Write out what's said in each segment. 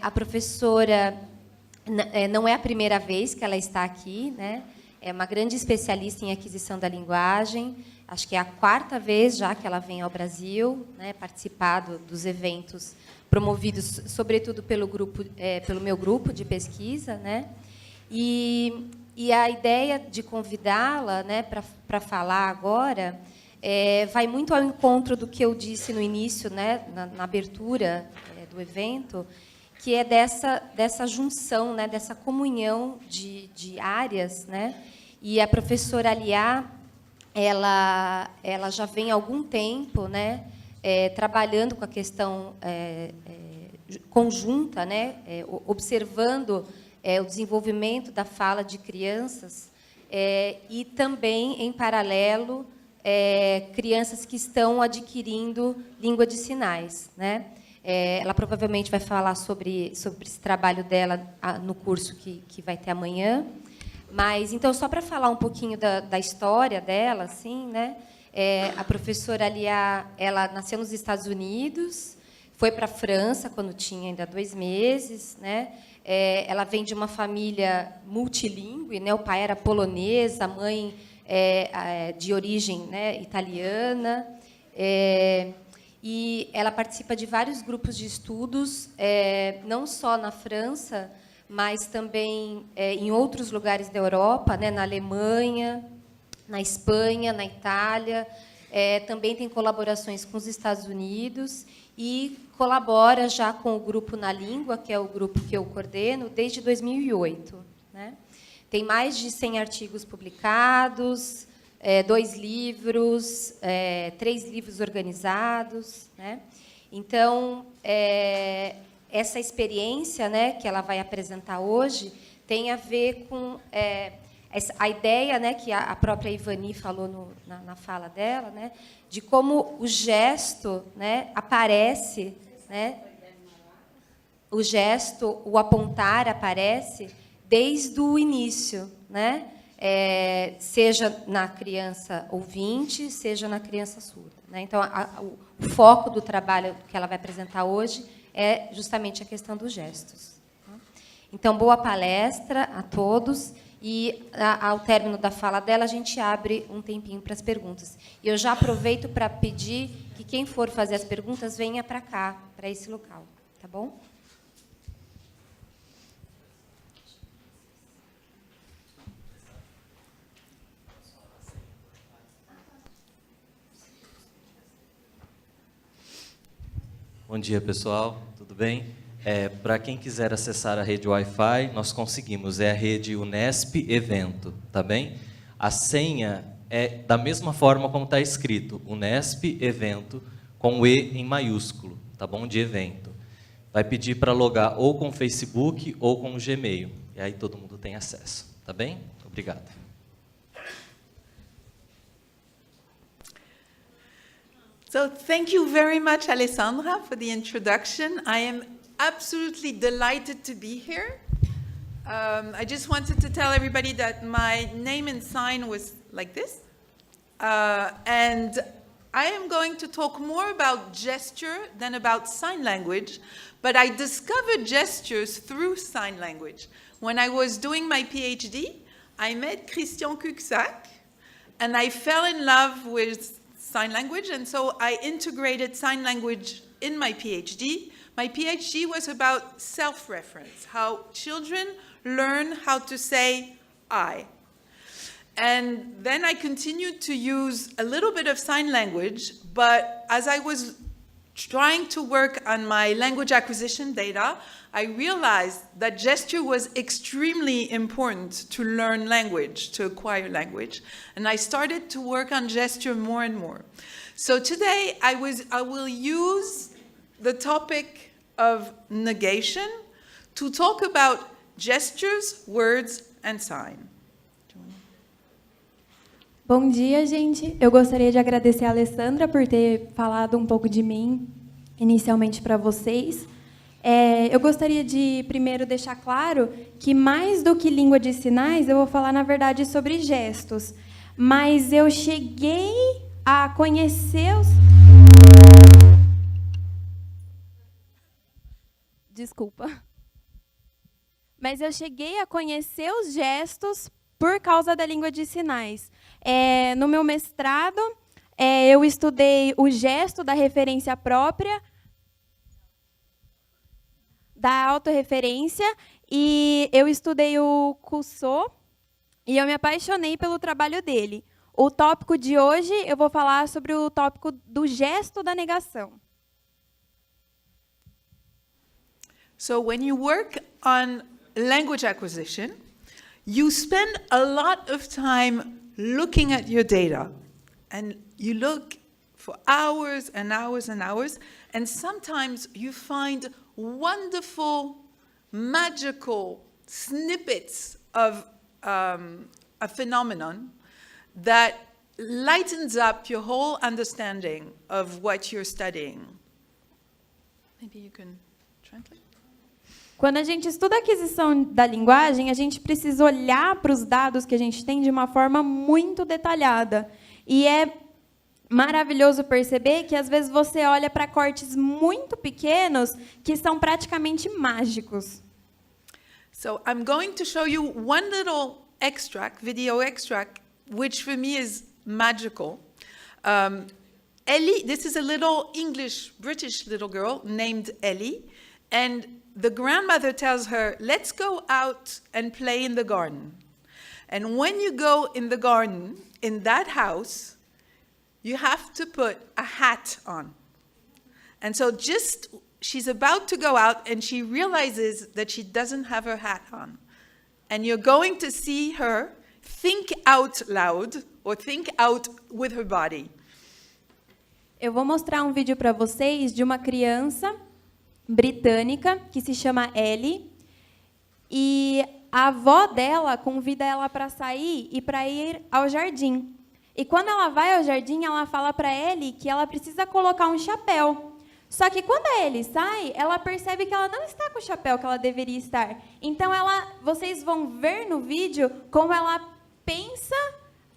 A professora não é a primeira vez que ela está aqui, né? É uma grande especialista em aquisição da linguagem. Acho que é a 4ª vez já que ela vem ao Brasil, né, participar dos eventos promovidos, sobretudo pelo meu grupo de pesquisa, né? E a ideia de convidá-la, né, para falar agora vai muito ao encontro do que eu disse no início, né, na abertura do evento, que é dessa junção, né, dessa comunhão de áreas, né? E a professora Aliá, ela já vem há algum tempo, né, trabalhando com a questão conjunta, né, observando o desenvolvimento da fala de crianças e também, em paralelo, crianças que estão adquirindo língua de sinais, né? Ela provavelmente vai falar sobre esse trabalho dela no curso que vai ter amanhã. Mas, então, só para falar um pouquinho da história dela, assim, né? A professora Aliá, ela nasceu nos Estados Unidos, foi para a França quando tinha ainda 2 meses, né? Ela vem de uma família multilingüe, né? O pai era polonês, a mãe de origem, né, italiana. E ela participa de vários grupos de estudos, não só na França, mas também em outros lugares da Europa, né, na Alemanha, na Espanha, na Itália. Também tem colaborações com os Estados Unidos e colabora já com o Grupo na Língua, que é o grupo que eu coordeno, desde 2008. Né? Tem mais de 100 artigos publicados, 2 livros, 3 livros organizados, né? Então, essa experiência, né, que ela vai apresentar hoje tem a ver com a ideia, né, que a própria Ivani falou na fala dela, né, de como o gesto, né, aparece, né, o gesto, o apontar aparece desde o início, né? Seja na criança ouvinte, seja na criança surda, né? Então, o foco do trabalho que ela vai apresentar hoje é justamente a questão dos gestos. Então, boa palestra a todos. E, ao término da fala dela, a gente abre um tempinho para as perguntas. E eu já aproveito para pedir que quem for fazer as perguntas venha para cá, para esse local. Tá bom? Bom dia, pessoal. Tudo bem? Para quem quiser acessar a rede Wi-Fi, nós conseguimos. É a rede Unesp Evento, tá bem? A senha é da mesma forma como está escrito, Unesp Evento, com o E em maiúsculo, tá bom? De evento. Vai pedir para logar ou com o Facebook ou com o Gmail. E aí todo mundo tem acesso, tá bem? Obrigado. So thank you very much, Alessandra, for the introduction. I am absolutely delighted to be here. I just wanted to tell everybody that my name and sign was like this. And I am going to talk more about gesture than about sign language, but I discovered gestures through sign language. When I was doing my PhD, I met Christian Cuxac, and I fell in love with sign language, and so I integrated sign language in my PhD. My PhD was about self-reference, how children learn how to say I. And then I continued to use a little bit of sign language, but as I was trying to work on my language acquisition data, I realized that gesture was extremely important to learn language, to acquire language. And I started to work on gesture more and more. So today I will use the topic of negation to talk about gestures, words, and sign. Bom dia, gente. Eu gostaria de agradecer a Alessandra por ter falado um pouco de mim inicialmente para vocês. Eu gostaria de, primeiro, deixar claro que, mais do que língua de sinais, eu vou falar, na verdade, sobre gestos. Mas eu cheguei a conhecer os... desculpa. Mas eu cheguei a conhecer os gestos por causa da língua de sinais. No meu mestrado, eu estudei o gesto da referência própria, da autorreferência, e eu estudei o Cusseau, e eu me apaixonei pelo trabalho dele. O tópico de hoje, eu vou falar sobre o tópico do gesto da negação. So when you work on language acquisition, you spend a lot of time looking at your data. And you look for hours and hours and hours, and sometimes you find wonderful, magical snippets of a phenomenon that lightens up your whole understanding of what you're studying. Maybe you can translate? Quando a gente estuda a aquisição da linguagem, a gente precisa olhar para os dados que a gente tem de uma forma muito detalhada. E é maravilhoso perceber que, às vezes, você olha para cortes muito pequenos que são praticamente mágicos. So I'm going to show you one little extract, video extract, which for me is magical. Ellie, this is a little English, British little girl named Ellie, and the grandmother tells her, let's go out and play in the garden. And when you go in the garden, in that house, you have to put a hat on. And so she's about to go out and she realizes that she doesn't have her hat on. And you're going to see her think out loud or think out with her body. Eu vou mostrar um vídeo para vocês de uma criança britânica que se chama Ellie, e a avó dela convida ela para sair e para ir ao jardim. E quando ela vai ao jardim, ela fala para Ellie que ela precisa colocar um chapéu. Só que quando a Ellie sai, ela percebe que ela não está com o chapéu que ela deveria estar. Então vocês vão ver no vídeo como ela pensa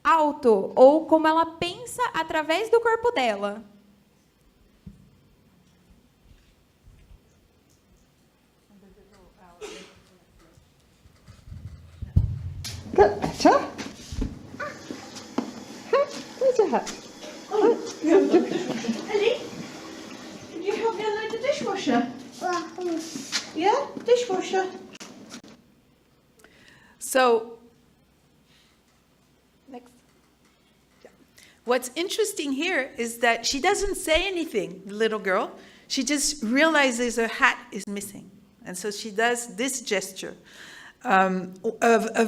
alto, ou como ela pensa através do corpo dela. Got better. Where's your hat? Ellie, could you help me unload the dishwasher? Yeah, dishwasher. So, next. Yeah. What's interesting here is that she doesn't say anything, the little girl. She just realizes her hat is missing. And so she does this gesture. A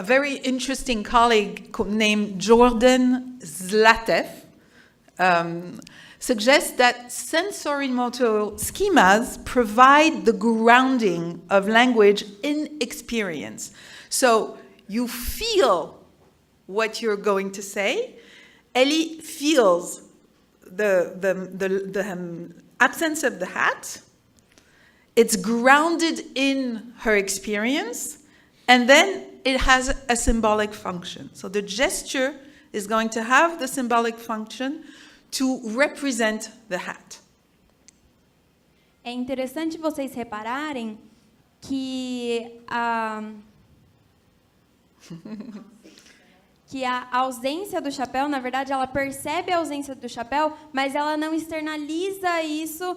very interesting colleague named Jordan Zlatev suggests that sensorimotor schemas provide the grounding of language in experience. So you feel what you're going to say. Ellie feels the absence of the hat. It's grounded in her experience, and then it has a symbolic function. So the gesture is going to have the symbolic function to represent the hat. É interessante vocês repararem que a ausência do chapéu, na verdade, ela percebe a ausência do chapéu, mas ela não externaliza isso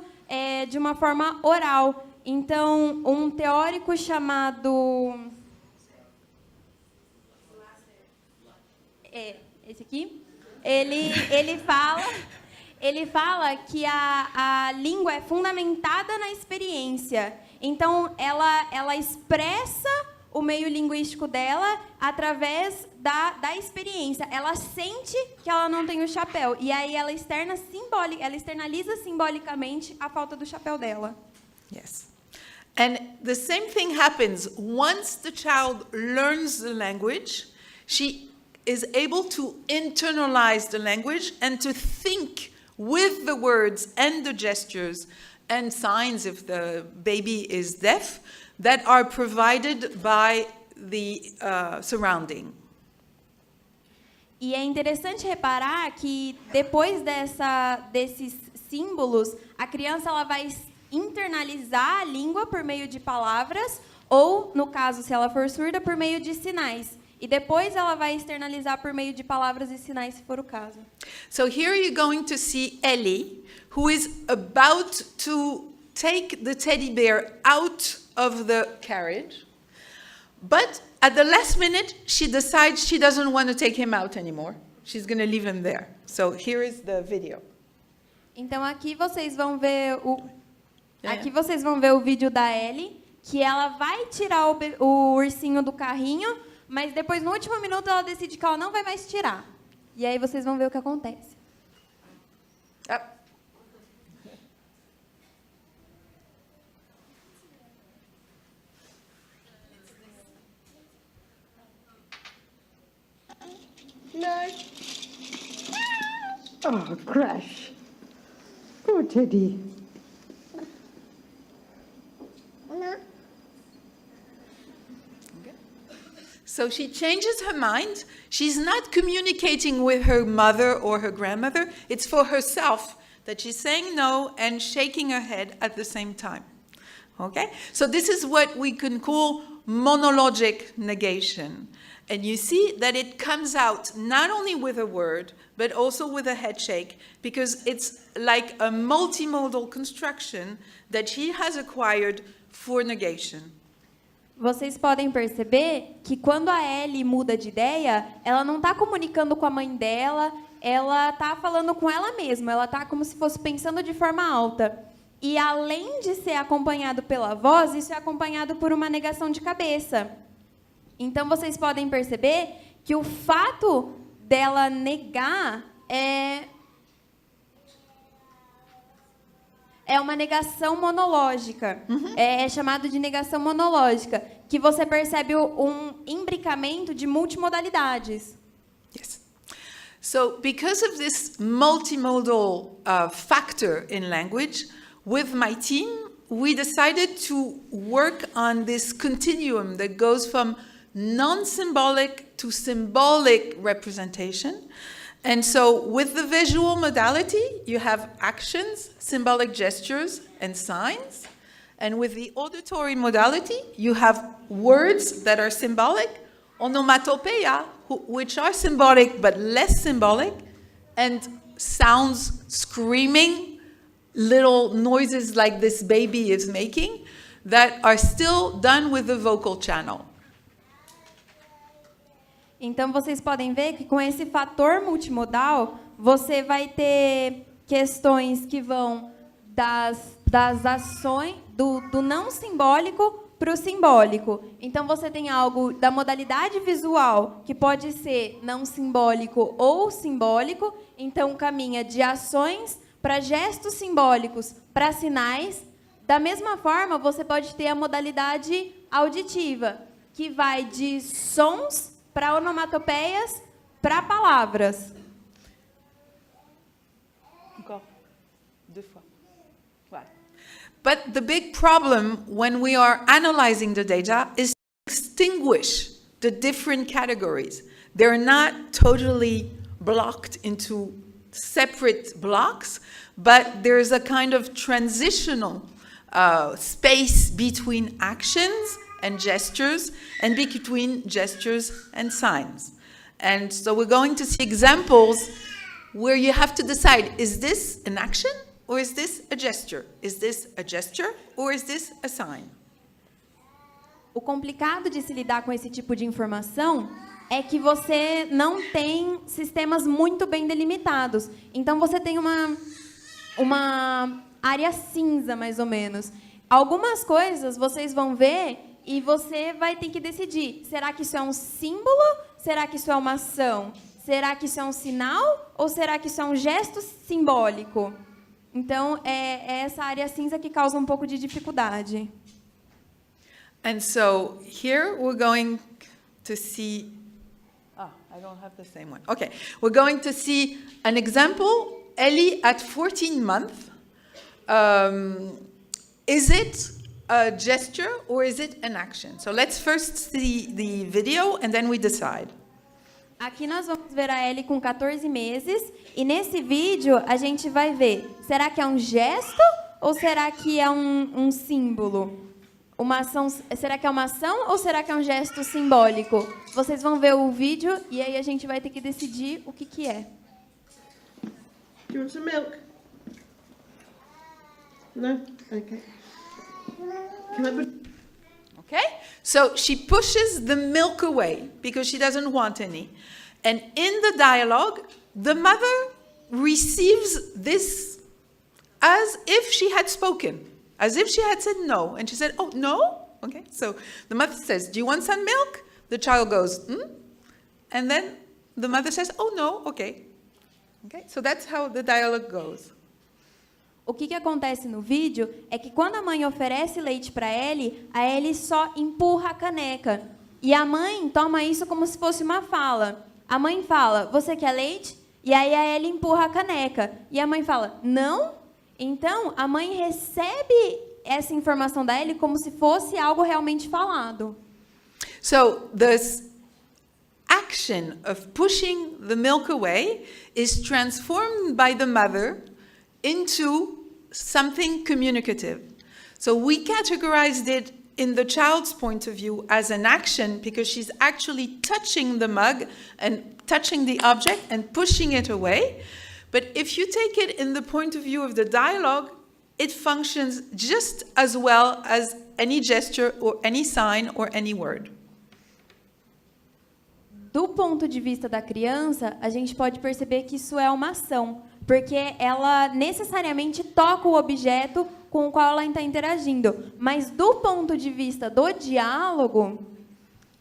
de uma forma oral. Então, um teórico chamado... esse aqui. Ele fala que a língua é fundamentada na experiência. Então, ela expressa o meio linguístico dela através da experiência. Ela sente que ela não tem o chapéu. E aí ela externaliza simbolicamente a falta do chapéu dela. Yes. And the same thing happens once the child learns the language. She is able to internalize the language and to think with the words and the gestures and signs if the baby is deaf that are provided by the surrounding. E é interessante reparar que depois desses símbolos, a criança ela vai internalizar a língua por meio de palavras ou, no caso, se ela for surda, por meio de sinais. E depois ela vai externalizar por meio de palavras e sinais, se for o caso. So here you're going to see Ellie, who is about to take the teddy bear out of the carriage. But at the last minute, she decides she doesn't want to take him out anymore. She's going to leave him there. So here is the video. Então aqui vocês vão ver Yeah, aqui vocês vão ver o vídeo da Ellie, que ela vai tirar o ursinho do carrinho, mas depois no último minuto ela decide que ela não vai mais tirar. E aí vocês vão ver o que acontece. Up. No. Oh, crash. Poor Teddy. So she changes her mind. She's not communicating with her mother or her grandmother. It's for herself that she's saying no and shaking her head at the same time. Okay? So this is what we can call monologic negation. And you see that it comes out not only with a word, but also with a head shake, because it's like a multimodal construction that she has acquired for negation. Vocês podem perceber que quando a Ellie muda de ideia, ela não está comunicando com a mãe dela, ela está falando com ela mesma, ela está como se fosse pensando de forma alta. E além de ser acompanhado pela voz, isso é acompanhado por uma negação de cabeça. Então vocês podem perceber que o fato dela negar é uma negação monológica. É chamado de negação monológica, que você percebe um imbricamento de multimodalidades. Yes. So because of this multimodal factor in language, with my team, we decided to work on this continuum that goes from non-symbolic to symbolic representation. And so with the visual modality, you have actions, symbolic gestures, and signs. And with the auditory modality, you have words that are symbolic, onomatopoeia, which are symbolic but less symbolic, and sounds, screaming, little noises like this baby is making, that are still done with the vocal channel. Então, vocês podem ver que com esse fator multimodal, você vai ter questões que vão das ações, do não simbólico para o simbólico. Então, você tem algo da modalidade visual, que pode ser não simbólico ou simbólico. Então, caminha de ações para gestos simbólicos, para sinais. Da mesma forma, você pode ter a modalidade auditiva, que vai de sons para onomatopeias, para palavras. Encore. 2 fois. Voilà. But the big problem when we are analyzing the data is to extinguish the different categories. They're not totally blocked into separate blocks, but there's a kind of transitional space between actions and gestures, and between gestures and signs. And so we're going to see examples where you have to decide, is this an action or is this a gesture? Is this a gesture or is this a sign? O complicado de se lidar com esse tipo de informação é que você não tem sistemas muito bem delimitados. Então, você tem uma área cinza, mais ou menos. Algumas coisas vocês vão ver e você vai ter que decidir, será que isso é um símbolo? Será que isso é uma ação? Será que isso é um sinal? Ou será que isso é um gesto simbólico? Então, é essa área cinza que causa um pouco de dificuldade. And so here we're going to see, I don't have the same one. Okay, we're going to see an example, Ellie at 14 months. Is it a gesture or is it an action? So let's first see the video and then we decide. Aqui nós vamos ver a Ellie com 14 meses e nesse vídeo a gente vai ver, será que é um gesto ou será que é um símbolo? Uma ação, será que é uma ação ou será que é um gesto simbólico? Vocês vão ver o vídeo e aí a gente vai ter que decidir o que é. Do you want some milk? No? Okay. Can I put... Okay? So she pushes the milk away because she doesn't want any. And in the dialogue, the mother receives this as if she had spoken, as if she had said no. And she said, oh, no? Okay, so the mother says, do you want some milk? The child goes, And then the mother says, oh, no, okay. Okay, so that's how the dialogue goes. O que acontece no vídeo é que quando a mãe oferece leite para Ellie, a Ellie só empurra a caneca. E a mãe toma isso como se fosse uma fala. A mãe fala, você quer leite? E aí a Ellie empurra a caneca. E a mãe fala, não? Então, a mãe recebe essa informação da Ellie como se fosse algo realmente falado. So this action of pushing the milk away is transformed by the mother into something communicative. So we categorized it in the child's point of view as an action because she's actually touching the mug and touching the object and pushing it away. But if you take it in the point of view of the dialogue, it functions just as well as any gesture or any sign or any word. Do ponto de vista da criança, a gente pode perceber que isso é uma ação, porque ela necessariamente toca o objeto com o qual ela está interagindo. Mas do ponto de vista do diálogo,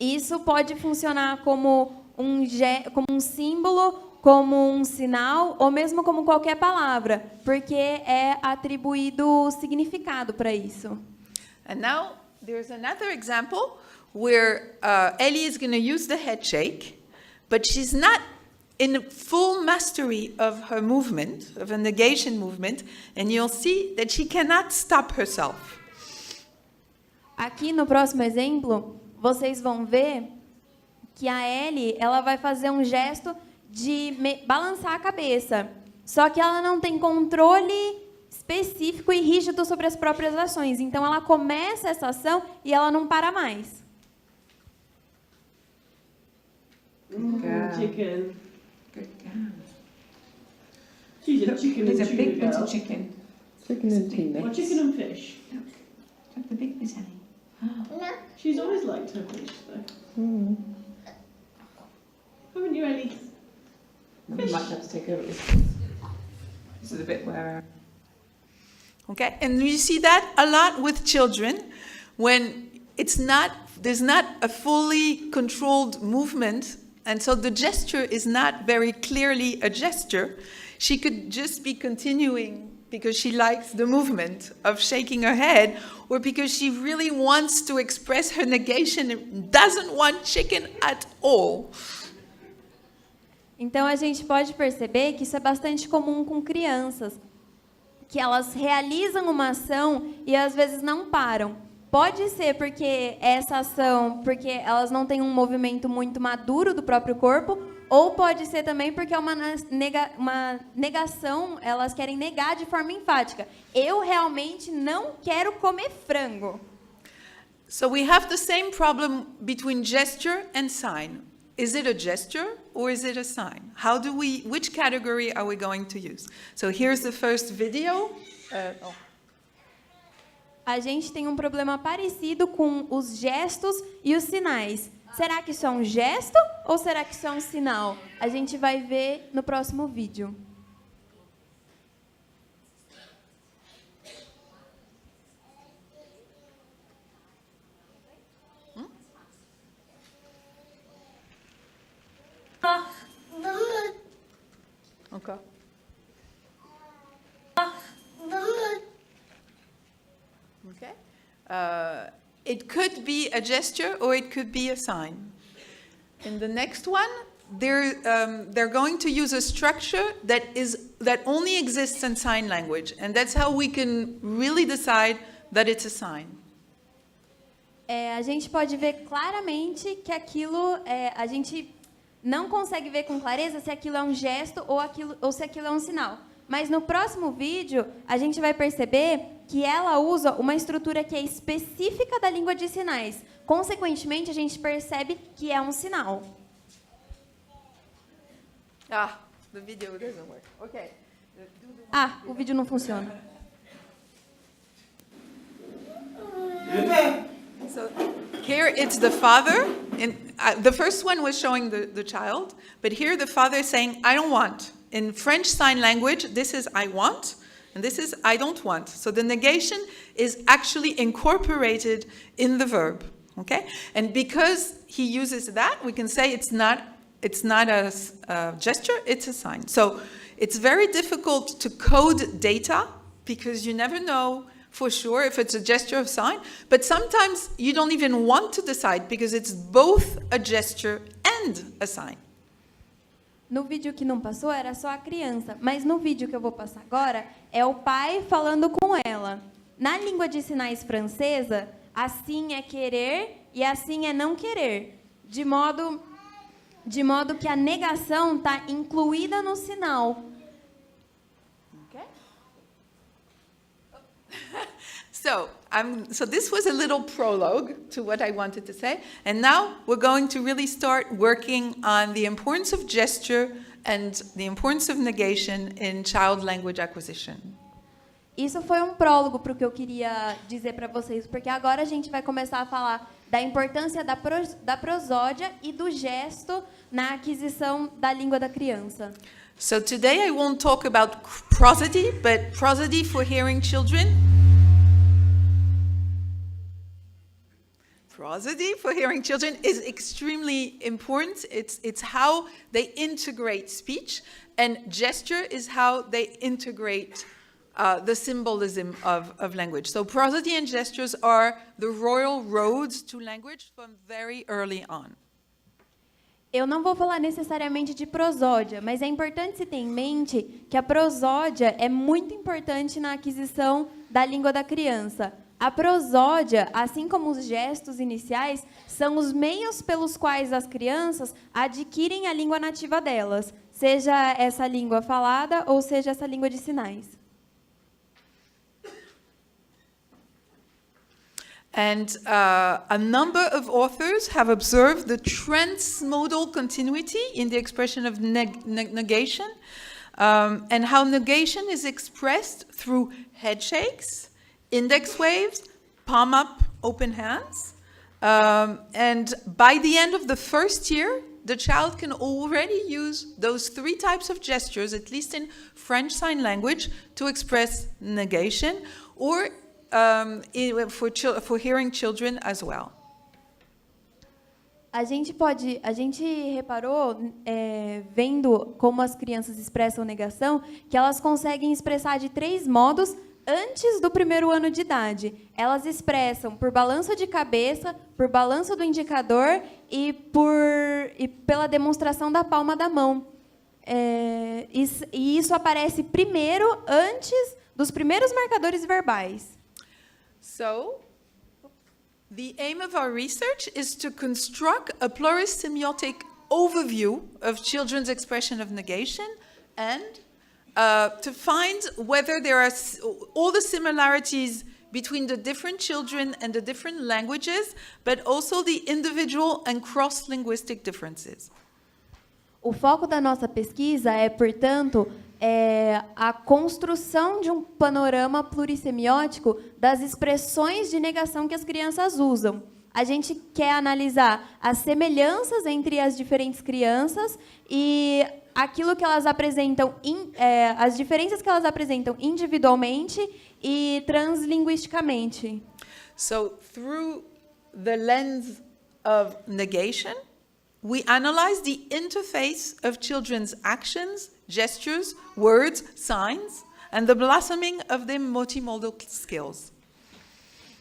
isso pode funcionar como um símbolo, como um sinal, ou mesmo como qualquer palavra, porque é atribuído significado para isso. And now there's another example where Ellie is going to use the head shake, but she's not in full mastery of her movement, of a negation movement, and you'll see that she cannot stop herself. Aqui no próximo exemplo, vocês vão ver que a Ellie, ela vai fazer um gesto de balançar a cabeça. Só que ela não tem controle específico e rígido sobre as próprias ações. Então ela começa essa ação e ela não para mais. Chicken. Good girl. She's a chicken There's and a big tuna bit girl. of chicken. Chicken and tuna. Or chicken and fish. Look, the big bit, Ellie. She's always liked her fish, though. Mm. Haven't you, Ellie? You might have to take over this. This is the bit where... Okay, and you see that a lot with children when there's not a fully controlled movement, and so the gesture is not very clearly a gesture. She could just be continuing because she likes the movement of shaking her head, or because she really wants to express her negation and doesn't want chicken at all. Então a gente pode perceber que isso é bastante comum com crianças, que elas realizam uma ação e às vezes não param. Pode ser porque essa ação, porque elas não têm um movimento muito maduro do próprio corpo, ou pode ser também porque é uma negação, elas querem negar de forma enfática. Eu realmente não quero comer frango. So we have the same problem between gesture and sign. Is it a gesture or is it a sign? Which category are we going to use? So here's the first video. A gente tem um problema parecido com os gestos e os sinais. Será que isso é um gesto ou será que isso é um sinal? A gente vai ver no próximo vídeo. Okay. Okay. It could be a gesture or it could be a sign. In the next one, they're going to use a structure that only exists in sign language, and that's how we can really decide that it's a sign. A gente pode ver claramente que aquilo, a gente não consegue ver com clareza se aquilo é um gesto ou se aquilo é um sinal. Mas no próximo vídeo, a gente vai perceber que ela usa uma estrutura que é específica da língua de sinais. Consequentemente, a gente percebe que é um sinal. Ah, the video doesn't work. Okay. Ah, o vídeo não funciona. So here it's the father. The first one was showing the child, but here the father is saying, I don't want. In French Sign Language, this is I want, and this is I don't want. So the negation is actually incorporated in the verb. Okay? And because he uses that, we can say it's not a gesture, it's a sign. So it's very difficult to code data because you never know for sure if it's a gesture or sign, but sometimes you don't even want to decide because it's both a gesture and a sign. No vídeo que não passou, era só a criança. Mas no vídeo que eu vou passar agora, é o pai falando com ela. Na língua de sinais francesa, assim é querer e assim é não querer. De modo que a negação está incluída no sinal. Okay? So this was a little prologue to what I wanted to say. And now we're going to really start working on the importance of gesture and the importance of negation in child language acquisition. Isso foi um prólogo para o que eu queria dizer para vocês, porque agora a gente vai começar a falar da importância da prosódia e do gesto na aquisição da língua da criança. So today I won't talk about prosody, but prosody for hearing children. Prosody for hearing children is extremely important. It's how they integrate speech, and gesture is how they integrate the symbolism of language. So prosody and gestures are the royal roads to language from very early on. Eu não vou falar necessariamente de prosódia, mas é importante se ter em mente que a prosódia é muito importante na aquisição da língua da criança. A prosódia, assim como os gestos iniciais, são os meios pelos quais as crianças adquirem a língua nativa delas, seja essa língua falada ou seja essa língua de sinais. And a number of authors have observed the transmodal continuity in the expression of negation, and how negation is expressed through head shakes, index waves, palm up, open hands. And by the end of the first year, the child can already use those three types of gestures, at least in French Sign Language, to express negation, or for hearing children as well. A gente reparou, vendo como as crianças expressam negação, que elas conseguem expressar de 3 modos antes do 1º ano de idade. Elas expressam por balanço de cabeça, por balanço do indicador e pela demonstração da palma da mão. E isso aparece primeiro, antes dos primeiros marcadores verbais. So, the aim of our research is to construct a plurisemiotic overview of children's expression of negation and to find whether there are all the similarities between the different children and the different languages, but also the individual and cross-linguistic differences. O foco da nossa pesquisa é, portanto, a construção de um panorama plurissemiótico das expressões de negação que as crianças usam. A gente quer analisar as semelhanças entre as diferentes crianças e aquilo que elas apresentam, as diferenças que elas apresentam individualmente e translinguisticamente. So, through the lens of negation, we analyze the interface of children's actions, gestures, words, signs, and the blossoming of their multimodal skills.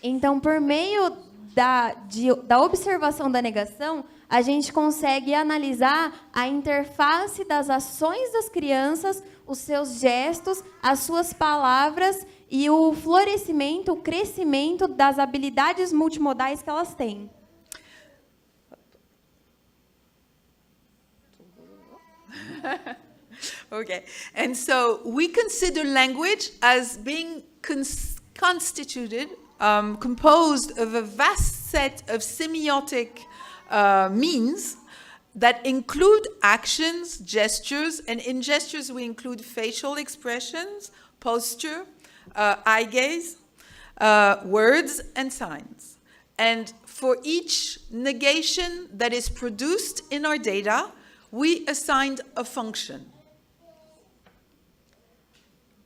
Então, por meio da observação da negação, a gente consegue analisar a interface das ações das crianças, os seus gestos, as suas palavras e o florescimento, o crescimento das habilidades multimodais que elas têm. Okay. And so we consider language as being constituted, composed of a vast set of semiotic means that include actions, gestures, and in gestures we include facial expressions, posture, eye gaze, words, and signs. And for each negation that is produced in our data, we assigned a function.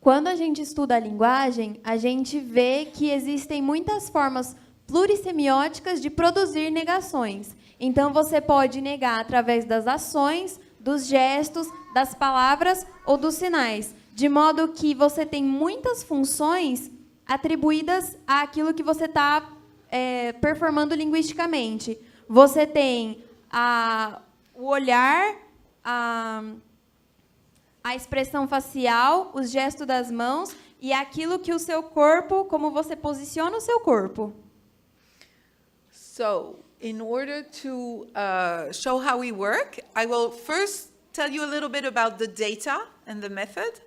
Quando a gente estuda a linguagem, a gente vê que existem muitas formas plurissemióticas de produzir negações. Então, você pode negar através das ações, dos gestos, das palavras ou dos sinais, de modo que você tem muitas funções atribuídas àquilo que você está performando linguisticamente. Você tem o olhar, a expressão facial, os gestos das mãos e aquilo que o seu corpo, como você posiciona o seu corpo. So, in order to show how we work, I will first tell you a little bit about the data and the method.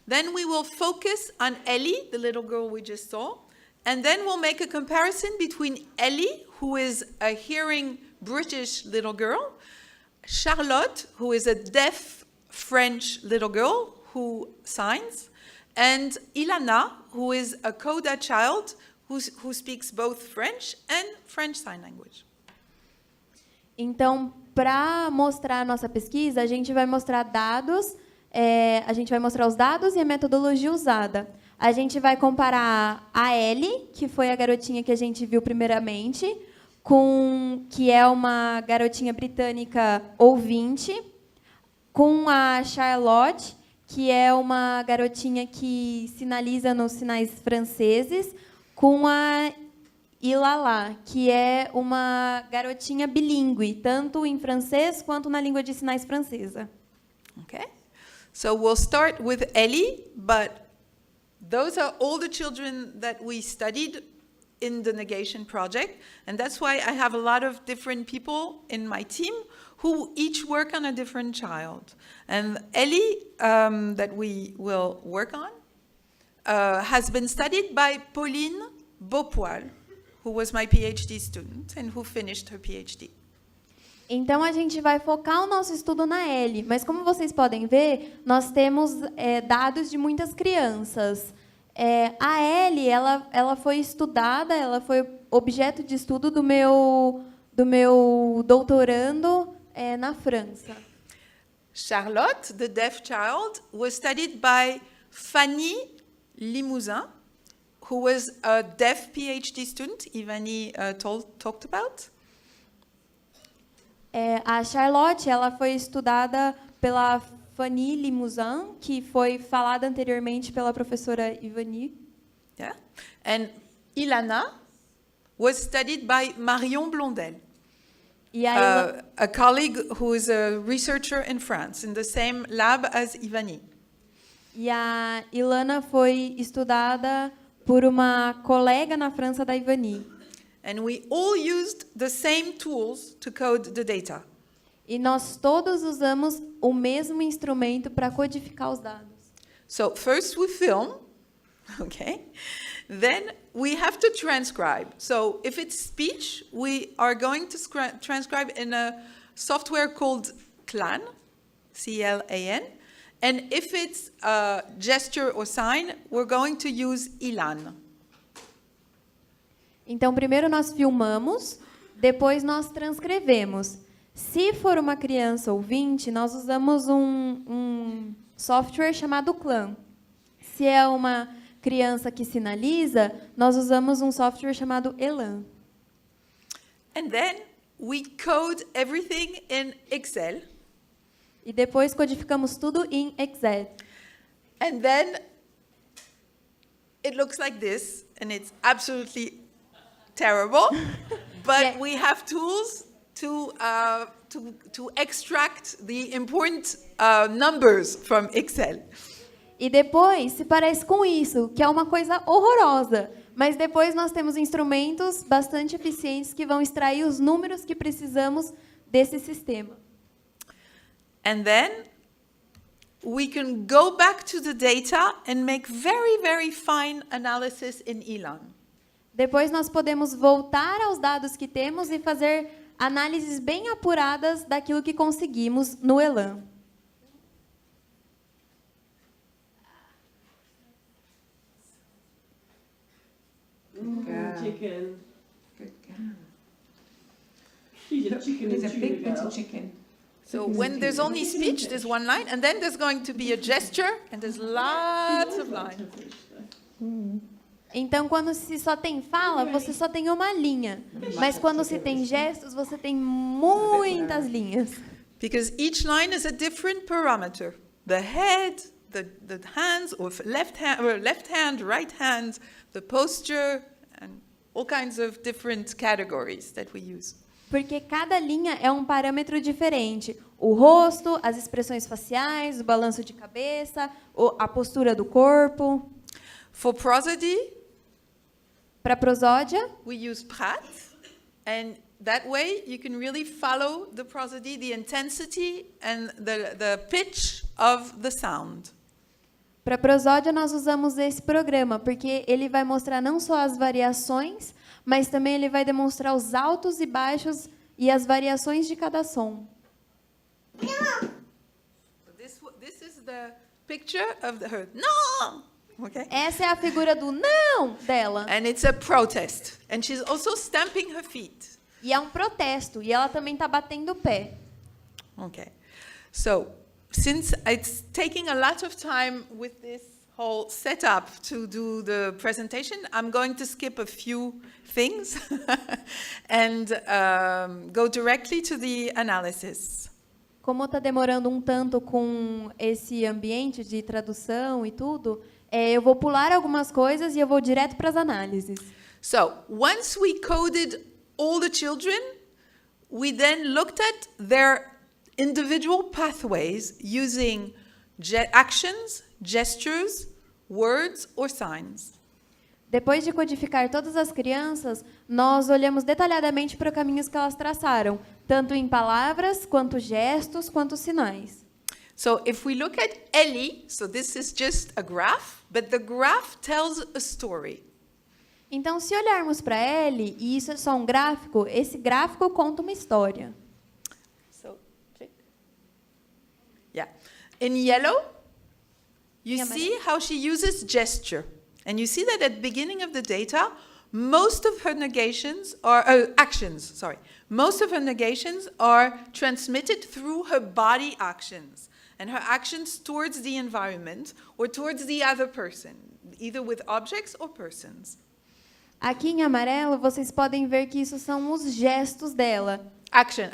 Then we will focus on Ellie, the little girl we just saw. And then we'll make a comparison between Ellie, who is a hearing British little girl, Charlotte, who is a deaf French little girl who signs, and Ilana, who is a Coda child who speaks both French and French Sign Language. Então, para mostrar a nossa pesquisa, a gente vai mostrar dados, a gente vai mostrar os dados e a metodologia usada. A gente vai comparar a Ellie, que foi a garotinha que a gente viu primeiramente, que é uma garotinha britânica ouvinte, com a Charlotte, que é uma garotinha que sinaliza nos sinais franceses, com a Ilala, que é uma garotinha bilíngue, tanto em francês quanto na língua de sinais francesa. Okay? So we'll start with Ellie, but those are all the children that we studied in the negation project, and that's why I have a lot of different people in my team who each work on a different child. And Ellie, that we will work on, has been studied by Pauline Beaupoil, who was my PhD student and who finished her PhD. Então, a gente vai focar o nosso estudo na Ellie, mas como vocês podem ver, nós temos dados de muitas crianças. A Ellie, ela foi estudada, ela foi objeto de estudo do meu doutorando na França. Charlotte, the deaf child, was studied by Fanny Limousin, who was a deaf PhD student Ivani talked about. A Charlotte, ela foi estudada pela Fanny Limousin, que foi falada anteriormente pela professora Ivani. Yeah. And Ilana was studied by Marion Blondel, E a a colleague who is a researcher in France in the same lab as Ivani. E a Ilana foi estudada por uma colega na França da Ivani. And we all used the same tools to code the data. E nós todos usamos o mesmo instrumento para codificar os dados. So first we film, okay? Then we have to transcribe. So if it's speech, we are going to transcribe in a software called CLAN, C-L-A-N. And if it's a gesture or sign, we're going to use Ilan. Então, primeiro nós filmamos, depois nós transcrevemos. Se for uma criança ouvinte, nós usamos um software chamado CLAN. Se é uma criança que sinaliza, nós usamos um software chamado Elan. And then we code everything in Excel. E depois codificamos tudo em Excel. And then it looks like this, and it's absolutely terrible, but Yeah. we have tools to extract the important numbers from Excel. E depois se parece com isso, que é uma coisa horrorosa. Mas depois nós temos instrumentos bastante eficientes que vão extrair os números que precisamos desse sistema. And then we can go back to the data and make very, very fine analysis in Elan. Depois nós podemos voltar aos dados que temos e fazer análises bem apuradas daquilo que conseguimos no Elan. Chicken. Good girl. She's a chicken He's a and big tuna bit girl. of chicken. So when there's only speech, there's one line, and then there's going to be a gesture, and there's lots of lines. Então, quando se só tem fala, você só tem uma linha. Mas quando se tem gestos, você tem muitas linhas. Because each line is a different parameter. The head, the hands, or left hand, right hand, the posture, and all kinds of different categories that we use. Porque cada linha é um parâmetro diferente. O rosto, as expressões faciais, o balanço de cabeça, a postura do corpo. For prosody, Para prosódia, we use prat, and that way you can really follow the prosody, the intensity, and the pitch of the sound. para prosódia nós usamos esse programa, porque ele vai mostrar não só as variações, mas também ele vai demonstrar os altos e baixos e as variações de cada som. This is the picture of her. No! Okay? Essa é a figura do não dela. And it's a protest. And she's also stamping her feet. E é um protesto, e ela também está batendo o pé. Okay. So, since it's taking a lot of time with this whole setup to do the presentation, I'm going to skip a few things and go directly to the analysis. Como está demorando um tanto com esse ambiente de tradução e tudo, eu vou pular algumas coisas e eu vou direto para as análises. So, once we coded all the children, we then looked at their individual pathways using actions, gestures, words, or signs. Depois de codificar todas as crianças, nós olhamos detalhadamente para os caminhos que elas traçaram, tanto em palavras, quanto gestos, quanto sinais. So if we look at Ellie, so this is just a graph, but the graph tells a story. Então, se olharmos para Ellie, e isso é só um gráfico, esse gráfico conta uma história. So, yeah. In yellow, you see how she uses gesture. And you see that at the beginning of the data, most of her negations are, most of her negations are transmitted through her body actions and her actions towards the environment or towards the other person, either with objects or persons. Aqui em amarelo, vocês podem ver que isso são os gestos dela. Action.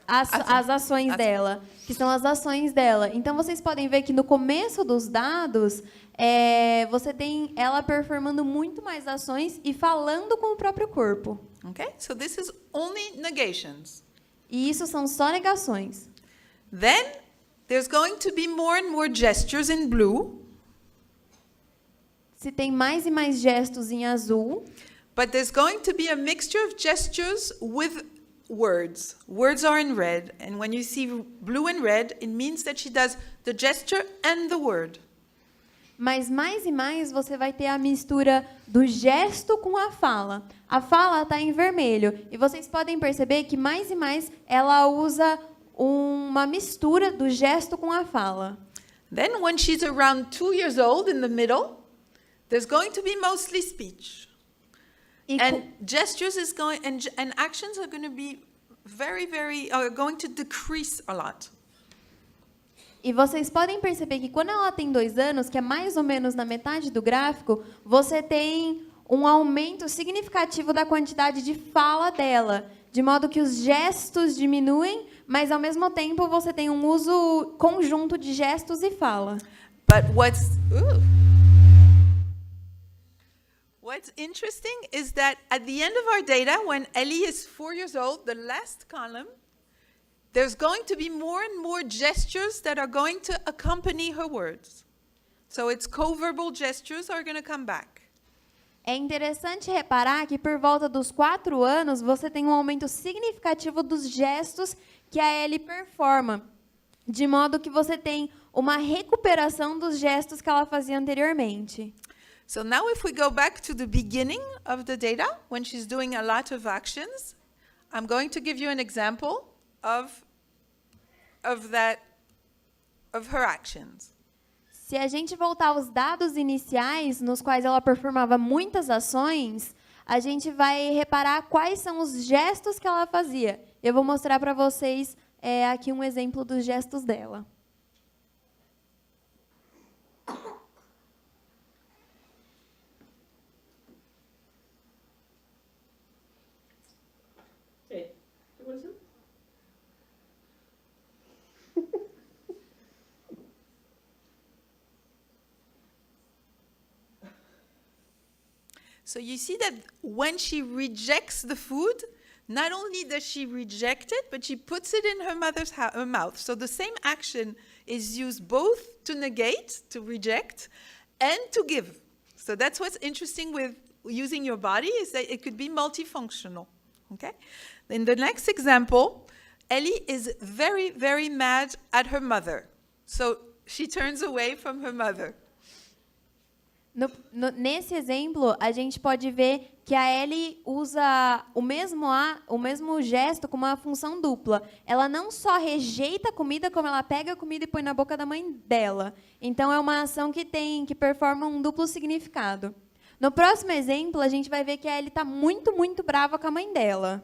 As ações dela, que são as ações dela. Então, vocês podem ver que no começo dos dados, você tem ela performando muito mais ações e falando com o próprio corpo. Okay, so this is only negations. E isso são só negações. Then there's going to be more and more gestures in blue. Se tem mais e mais gestos em azul, But there's going to be a mixture of gestures with words. Words are in red, and when you see blue and red, it means that she does the gesture and the word. mas mais e mais você vai ter a mistura do gesto com a fala. A fala está em vermelho, e vocês podem perceber que mais e mais ela usa uma mistura do gesto com a fala. Then when she's around 2 years old in the middle, there's going to be mostly speech. E And gestures is going and actions are going to be are going to decrease a lot. E vocês podem perceber que quando ela tem 2 anos, que é mais ou menos na metade do gráfico, você tem um aumento significativo da quantidade de fala dela, de modo que os gestos diminuem, mas ao mesmo tempo você tem um uso conjunto de gestos e fala. But what's interesting is that at the end of our data, when Ellie is 4 years old, the last column, there's going to be more and more gestures that are going to accompany her words. So its co-verbal gestures are going to come back. É interessante reparar que por volta dos 4 anos você tem um aumento significativo dos gestos que a Ellie performa. de modo que você tem uma recuperação dos gestos que ela fazia anteriormente. So now if we go back to the beginning of the data, when she's doing a lot of actions, I'm going to give you an example of her actions. Se a gente voltar aos dados iniciais, nos quais ela performava muitas ações, a gente vai reparar quais são os gestos que ela fazia. Eu vou mostrar para vocês aqui um exemplo dos gestos dela. Hey, you want some? So you see that when she rejects the food, not only does she reject it, but she puts it in her mother's her mouth. So the same action is used both to negate, to reject, and to give. So that's what's interesting with using your body, is that it could be multifunctional. Okay? In the next example, Ellie is very, very mad at her mother. So she turns away from her mother. Nesse exemplo, a gente pode ver que a Ellie usa o mesmo gesto com uma função dupla. Ela não só rejeita a comida, como ela pega a comida e põe na boca da mãe dela. Então, é uma ação que performa um duplo significado. No próximo exemplo, a gente vai ver que a Ellie está muito, muito brava com a mãe dela.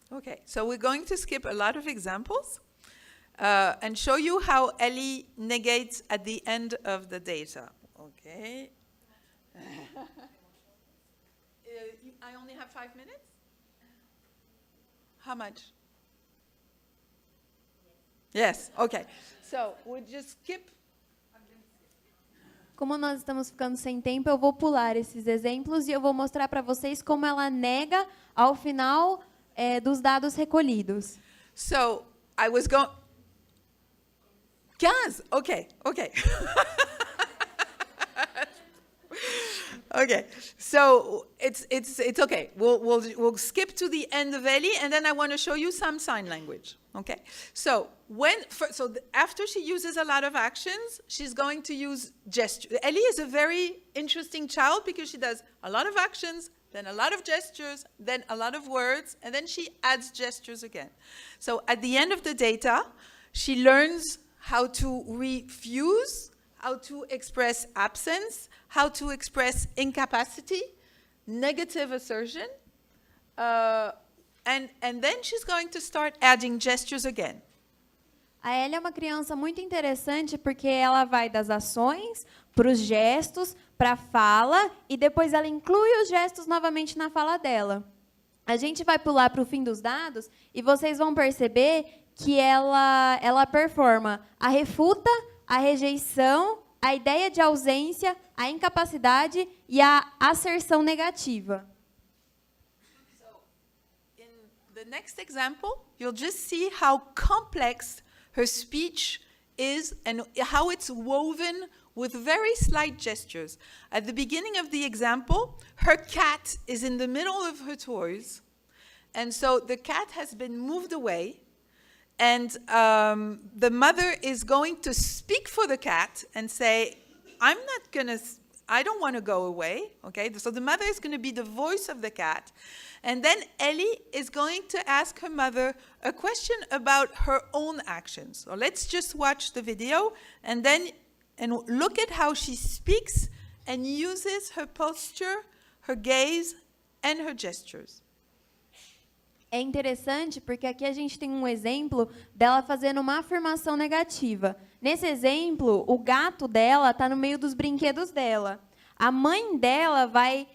Okay, so we're going to skip a lot of examples and show you how Ellie negates at the end of the data. Okay. I only have 5 minutes? How much? Yes, okay. So we'll just skip. Como nós estamos ficando sem tempo, eu vou pular esses exemplos e eu vou mostrar para vocês como ela nega ao final dos dados recolhidos. So I was going. 15. Okay, okay. Okay, so it's okay. We'll skip to the end of Ellie, and then I want to show you some sign language. Okay, so after she uses a lot of actions, she's going to use gesture. Ellie is a very interesting child because she does a lot of actions, then a lot of gestures, then a lot of words, and then she adds gestures again. So at the end of the data, she learns how to refuse, how to express absence, how to express incapacity, negative assertion, and then she's going to start adding gestures again. A Ellie é uma criança muito interessante porque ela vai das ações para os gestos, para a fala, e depois ela inclui os gestos novamente na fala dela. A gente vai pular para o fim dos dados e vocês vão perceber que ela performa a refuta, a rejeição, a ideia de ausência, a incapacidade e a asserção negativa. So, in the next example, you'll just see how complex her speech is and how it's woven with very slight gestures. At the beginning of the example, her cat is in the middle of her toys, and so the cat has been moved away. And the mother is going to speak for the cat and say, I don't want to go away, okay? So the mother is going to be the voice of the cat. And then Ellie is going to ask her mother a question about her own actions. So let's just watch the video and look at how she speaks and uses her posture, her gaze, and her gestures. É interessante porque aqui a gente tem um exemplo dela fazendo uma afirmação negativa. Nesse exemplo, o gato dela está no meio dos brinquedos dela. A mãe dela vai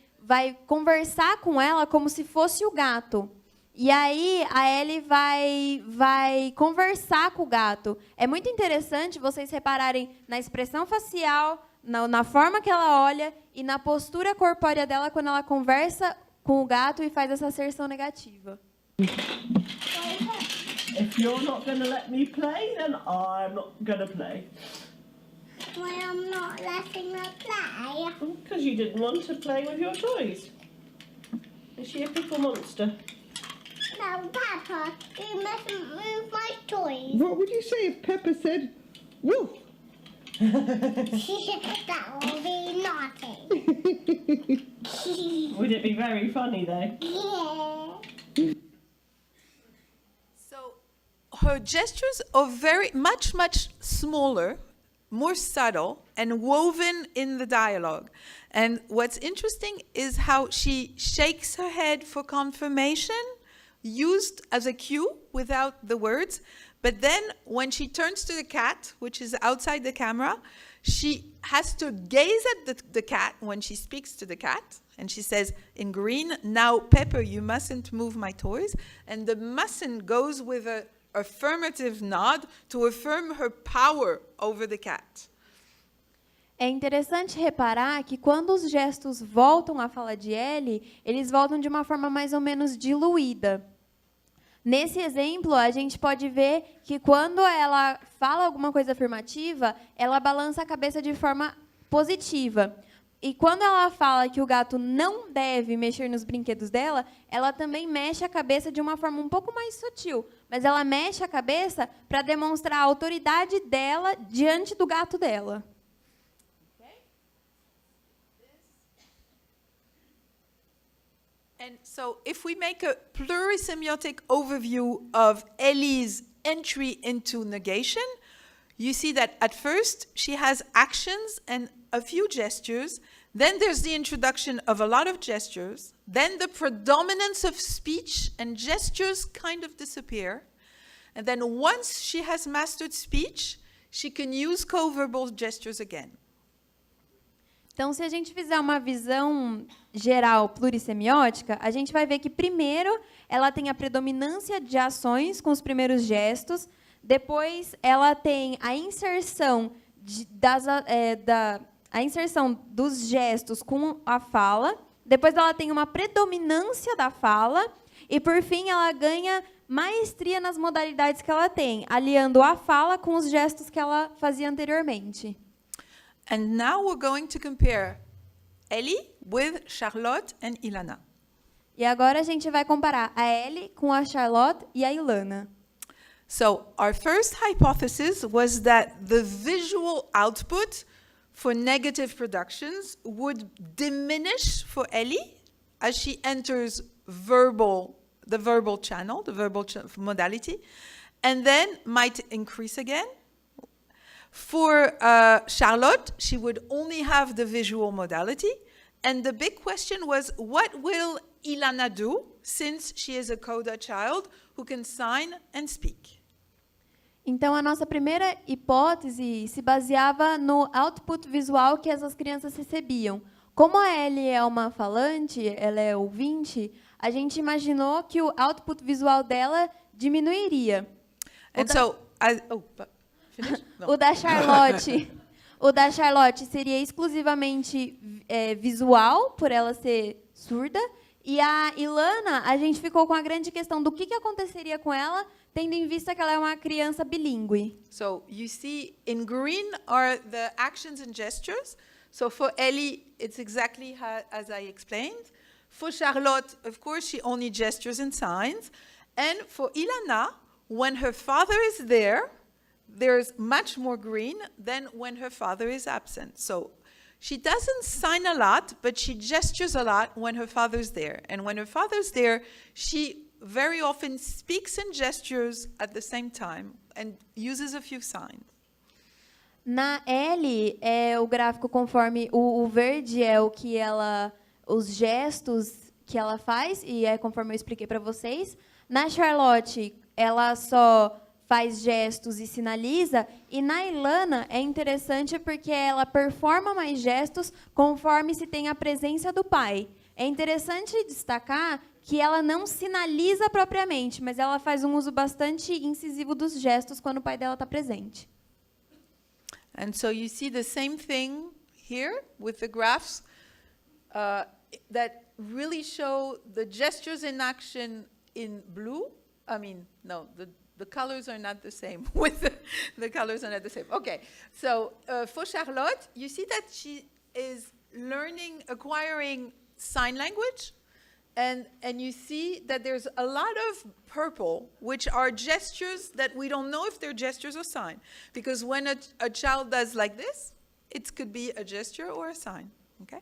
conversar com ela como se fosse o gato. E aí a Ellie vai conversar com o gato. É muito interessante vocês repararem na expressão facial, na forma que ela olha e na postura corpórea dela quando ela conversa com o gato e faz essa asserção negativa. If you're not going to let me play, then I'm not going to play. Why I'm not letting her play? Because you didn't want to play with your toys. Is she a pickle monster? No, Now, Papa, you mustn't move my toys. What would you say if Peppa said, woof? That will be naughty. Would it be very funny though? Yeah. So her gestures are very much smaller, more subtle, and woven in the dialogue. And what's interesting is how she shakes her head for confirmation, used as a cue without the words. But then when she turns to the cat, which is outside the camera, she has to gaze at the cat when she speaks to the cat. And she says in green, now, Pepper, you mustn't move my toys. And the mustn't goes with an affirmative nod to affirm her power over the cat. É interessante reparar que quando os gestos voltam à fala de Ellie, eles voltam de uma forma mais ou menos diluída. Nesse exemplo, a gente pode ver que quando ela fala alguma coisa afirmativa, ela balança a cabeça de forma positiva. E quando ela fala que o gato não deve mexer nos brinquedos dela, ela também mexe a cabeça de uma forma um pouco mais sutil. Mas ela mexe a cabeça para demonstrar a autoridade dela diante do gato dela. And so if we make a plurisemiotic overview of Ellie's entry into negation, you see that at first she has actions and a few gestures, then there's the introduction of a lot of gestures, then the predominance of speech and gestures kind of disappear, and then once she has mastered speech, she can use co-verbal gestures again. Então, se a gente fizer uma visão geral plurissemiótica, a gente vai ver que, primeiro, ela tem a predominância de ações com os primeiros gestos, depois ela tem a inserção, a inserção dos gestos com a fala, depois ela tem uma predominância da fala, e, por fim, ela ganha maestria nas modalidades que ela tem, aliando a fala com os gestos que ela fazia anteriormente. And now we're going to compare Ellie with Charlotte and Ilana. E agora a gente vai comparar a Ellie com a Charlotte e a Ilana. So our first hypothesis was that the visual output for negative productions would diminish for Ellie as she enters the verbal channel, modality, and then might increase again. For Charlotte, she would only have the visual modality. And the big question was, what will Ilana do, since she is a coda child who can sign and speak? Então, a nossa primeira hipótese se baseava no output visual que essas crianças recebiam. Como a Ellie é uma falante, ela é ouvinte, a gente imaginou que o output visual dela diminuiria. O da Charlotte seria exclusivamente visual, por ela ser surda. E a Ilana, a gente ficou com a grande questão do que aconteceria com ela, tendo em vista que ela é uma criança bilíngue. So you see, in green are the actions and gestures. So for Ellie, it's exactly as I explained. For Charlotte, of course, she only gestures and signs. And for Ilana, when her father is there, there's much more green than when her father is absent. So she doesn't sign a lot, but she gestures a lot when her father's there. And when her father's there, she very often speaks and gestures at the same time and uses a few signs. Na Ellie, o gráfico conforme o verde é o que os gestos que ela faz, e é conforme eu expliquei para vocês. Na Charlotte, ela só faz gestos e sinaliza, e na Ilana é interessante porque ela performa mais gestos conforme se tem a presença do pai. É interessante destacar que ela não sinaliza propriamente, mas ela faz um uso bastante incisivo dos gestos quando o pai dela está presente. And so you see the same thing here with the graphs that really show the gestures in action in blue. I mean, no, the colors are not the same. The colors are not the same. Okay, so for Charlotte, you see that she is acquiring sign language, And you see that there's a lot of purple, which are gestures that we don't know if they're gestures or sign. Because when a child does like this, it could be a gesture or a sign, okay?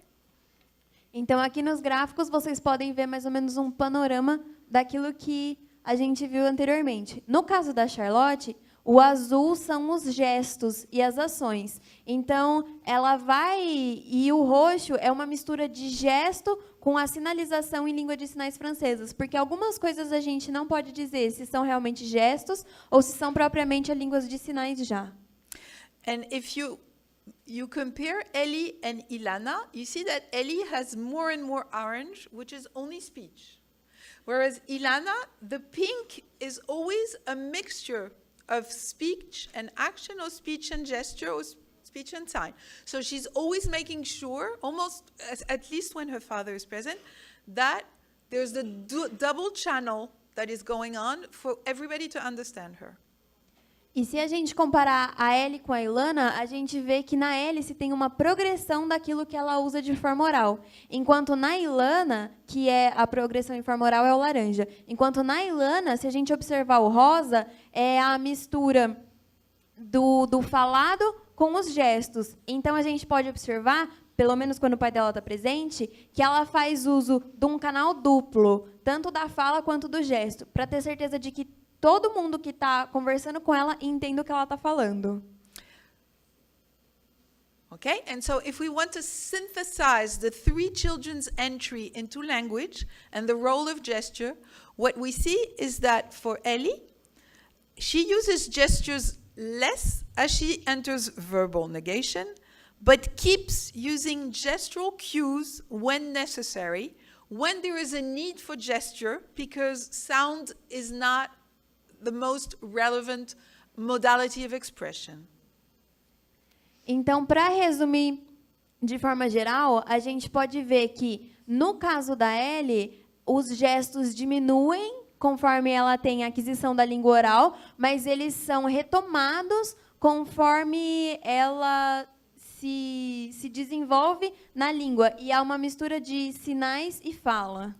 Então, aqui nos gráficos, vocês podem ver mais ou menos um panorama daquilo que a gente viu anteriormente. No caso da Charlotte, o azul são os gestos e as ações. Então, ela vai... E o roxo é uma mistura de gesto com a sinalização em língua de sinais francesas, porque algumas coisas a gente não pode dizer se são realmente gestos ou se são propriamente a línguas de sinais já. And if you compare Ellie and Ilana, you see that Ellie has more and more orange, which is only speech. Whereas Ilana, the pink is always a mixture of speech and action, or speech and gesture, or speech and sign. So she's always making sure, almost at least when her father is present, that there's the double channel that is going on for everybody to understand her. E se a gente comparar a Ellie com a Ilana, a gente vê que na Ellie se tem uma progressão daquilo que ela usa de forma oral. Enquanto na Ilana, que é a progressão em forma oral, é o laranja. Enquanto na Ilana, se a gente observar o rosa, é a mistura do falado com os gestos. Então, a gente pode observar, pelo menos quando o pai dela está presente, que ela faz uso de um canal duplo, tanto da fala quanto do gesto, para ter certeza de que todo mundo que está conversando com ela entende o que ela está falando. Okay, and so if we want to synthesize the three children's entry into language and the role of gesture, what we see is that for Ellie, she uses gestures less as she enters verbal negation, but keeps using gestural cues when necessary, when there is a need for gesture, because sound is not the most relevant modality of expression. Então, para resumir de forma geral, a gente pode ver que, no caso da Ellie, os gestos diminuem conforme ela tem a aquisição da língua oral, mas eles são retomados conforme ela se desenvolve na língua. E há uma mistura de sinais e fala.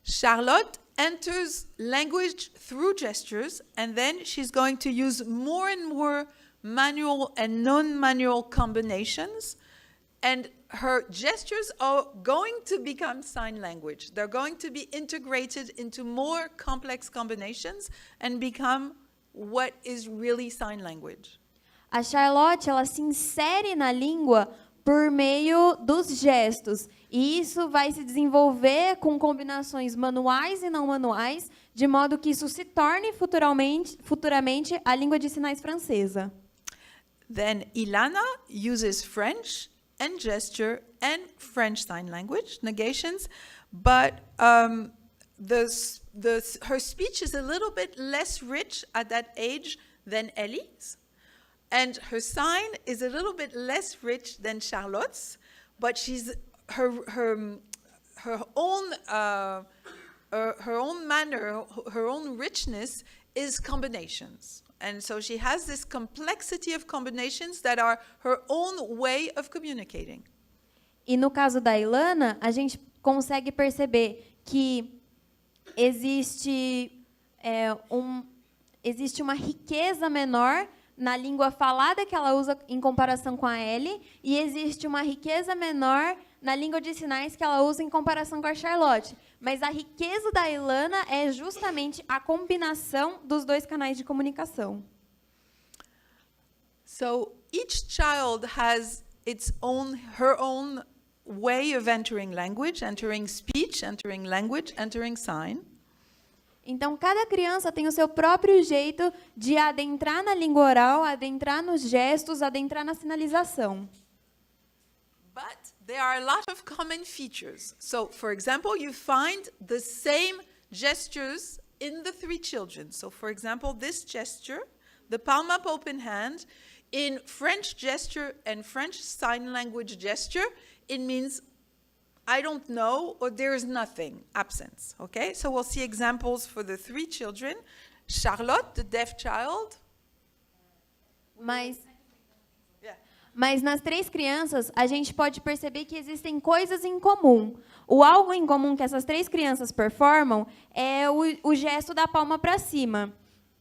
Charlotte enters language through gestures, and then she's going to use more and more manual and non-manual combinations, and her gestures are going to become sign language. They're going to be integrated into more complex combinations and become what is really sign language. A Charlotte, ela se insere na língua por meio dos gestos. E isso vai se desenvolver com combinações manuais e não manuais, de modo que isso se torne futuramente a língua de sinais francesa. Then Ilana uses French and gesture and French Sign Language negations, but her speech is a little bit less rich at that age than Ellie's, and her sign is a little bit less rich than Charlotte's, but she's her own manner, her own richness is combinations. And so she has this complexity of combinations that are her own way of communicating. E no caso da Ilana, a gente consegue perceber que existe uma riqueza menor na língua falada que ela usa em comparação com a Ellie, e existe uma riqueza menor na língua de sinais que ela usa em comparação com a Charlotte. Mas a riqueza da Ilana é justamente a combinação dos dois canais de comunicação. So each child has her own way of entering language, entering speech, entering language, entering sign. Então, cada criança tem o seu próprio jeito de adentrar na língua oral, adentrar nos gestos, adentrar na sinalização. But there are a lot of common features. So, for example, you find the same gestures in the three children. So, for example, this gesture, the palm up open hand, in French gesture and French sign language gesture, it means I don't know or there is nothing, absence. Okay? So we'll see examples for the three children. Charlotte, the deaf child. Mas Mas nas 3 crianças, a gente pode perceber que existem coisas em comum. O algo em comum que essas 3 crianças performam é o gesto da palma para cima,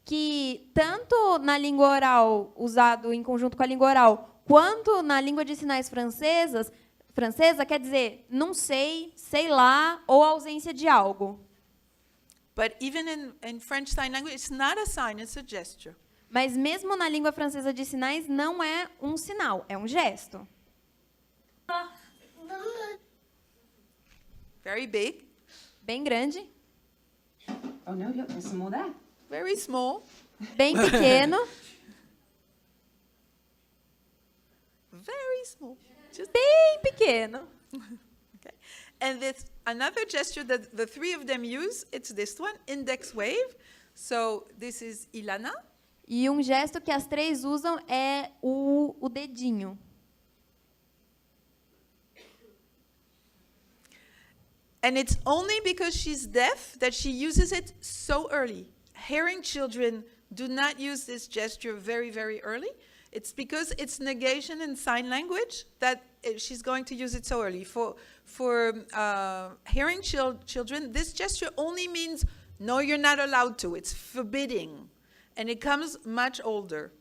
que tanto na língua oral, usado em conjunto com a língua oral, quanto na língua de sinais francesa, quer dizer não sei, sei lá, ou ausência de algo. But even in French Sign Language, it's not a sign, it's a gesture. Mas mesmo na língua francesa de sinais, não é um sinal, é um gesto. Very big, Bem grande, Oh no, look, there's some more there. very small, bem pequeno, very small. Just bem pequeno. okay. And this another gesture that the 3 of them use, it's this one, index wave. So this is Ilana. E um gesto que as 3 usam é o dedinho. And it's only because she's deaf that she uses it so early. Hearing children do not use this gesture very, very early. It's because it's negation in sign language that she's going to use it so early. For hearing children, this gesture only means, no, you're not allowed to. It's forbidding. And it comes much older.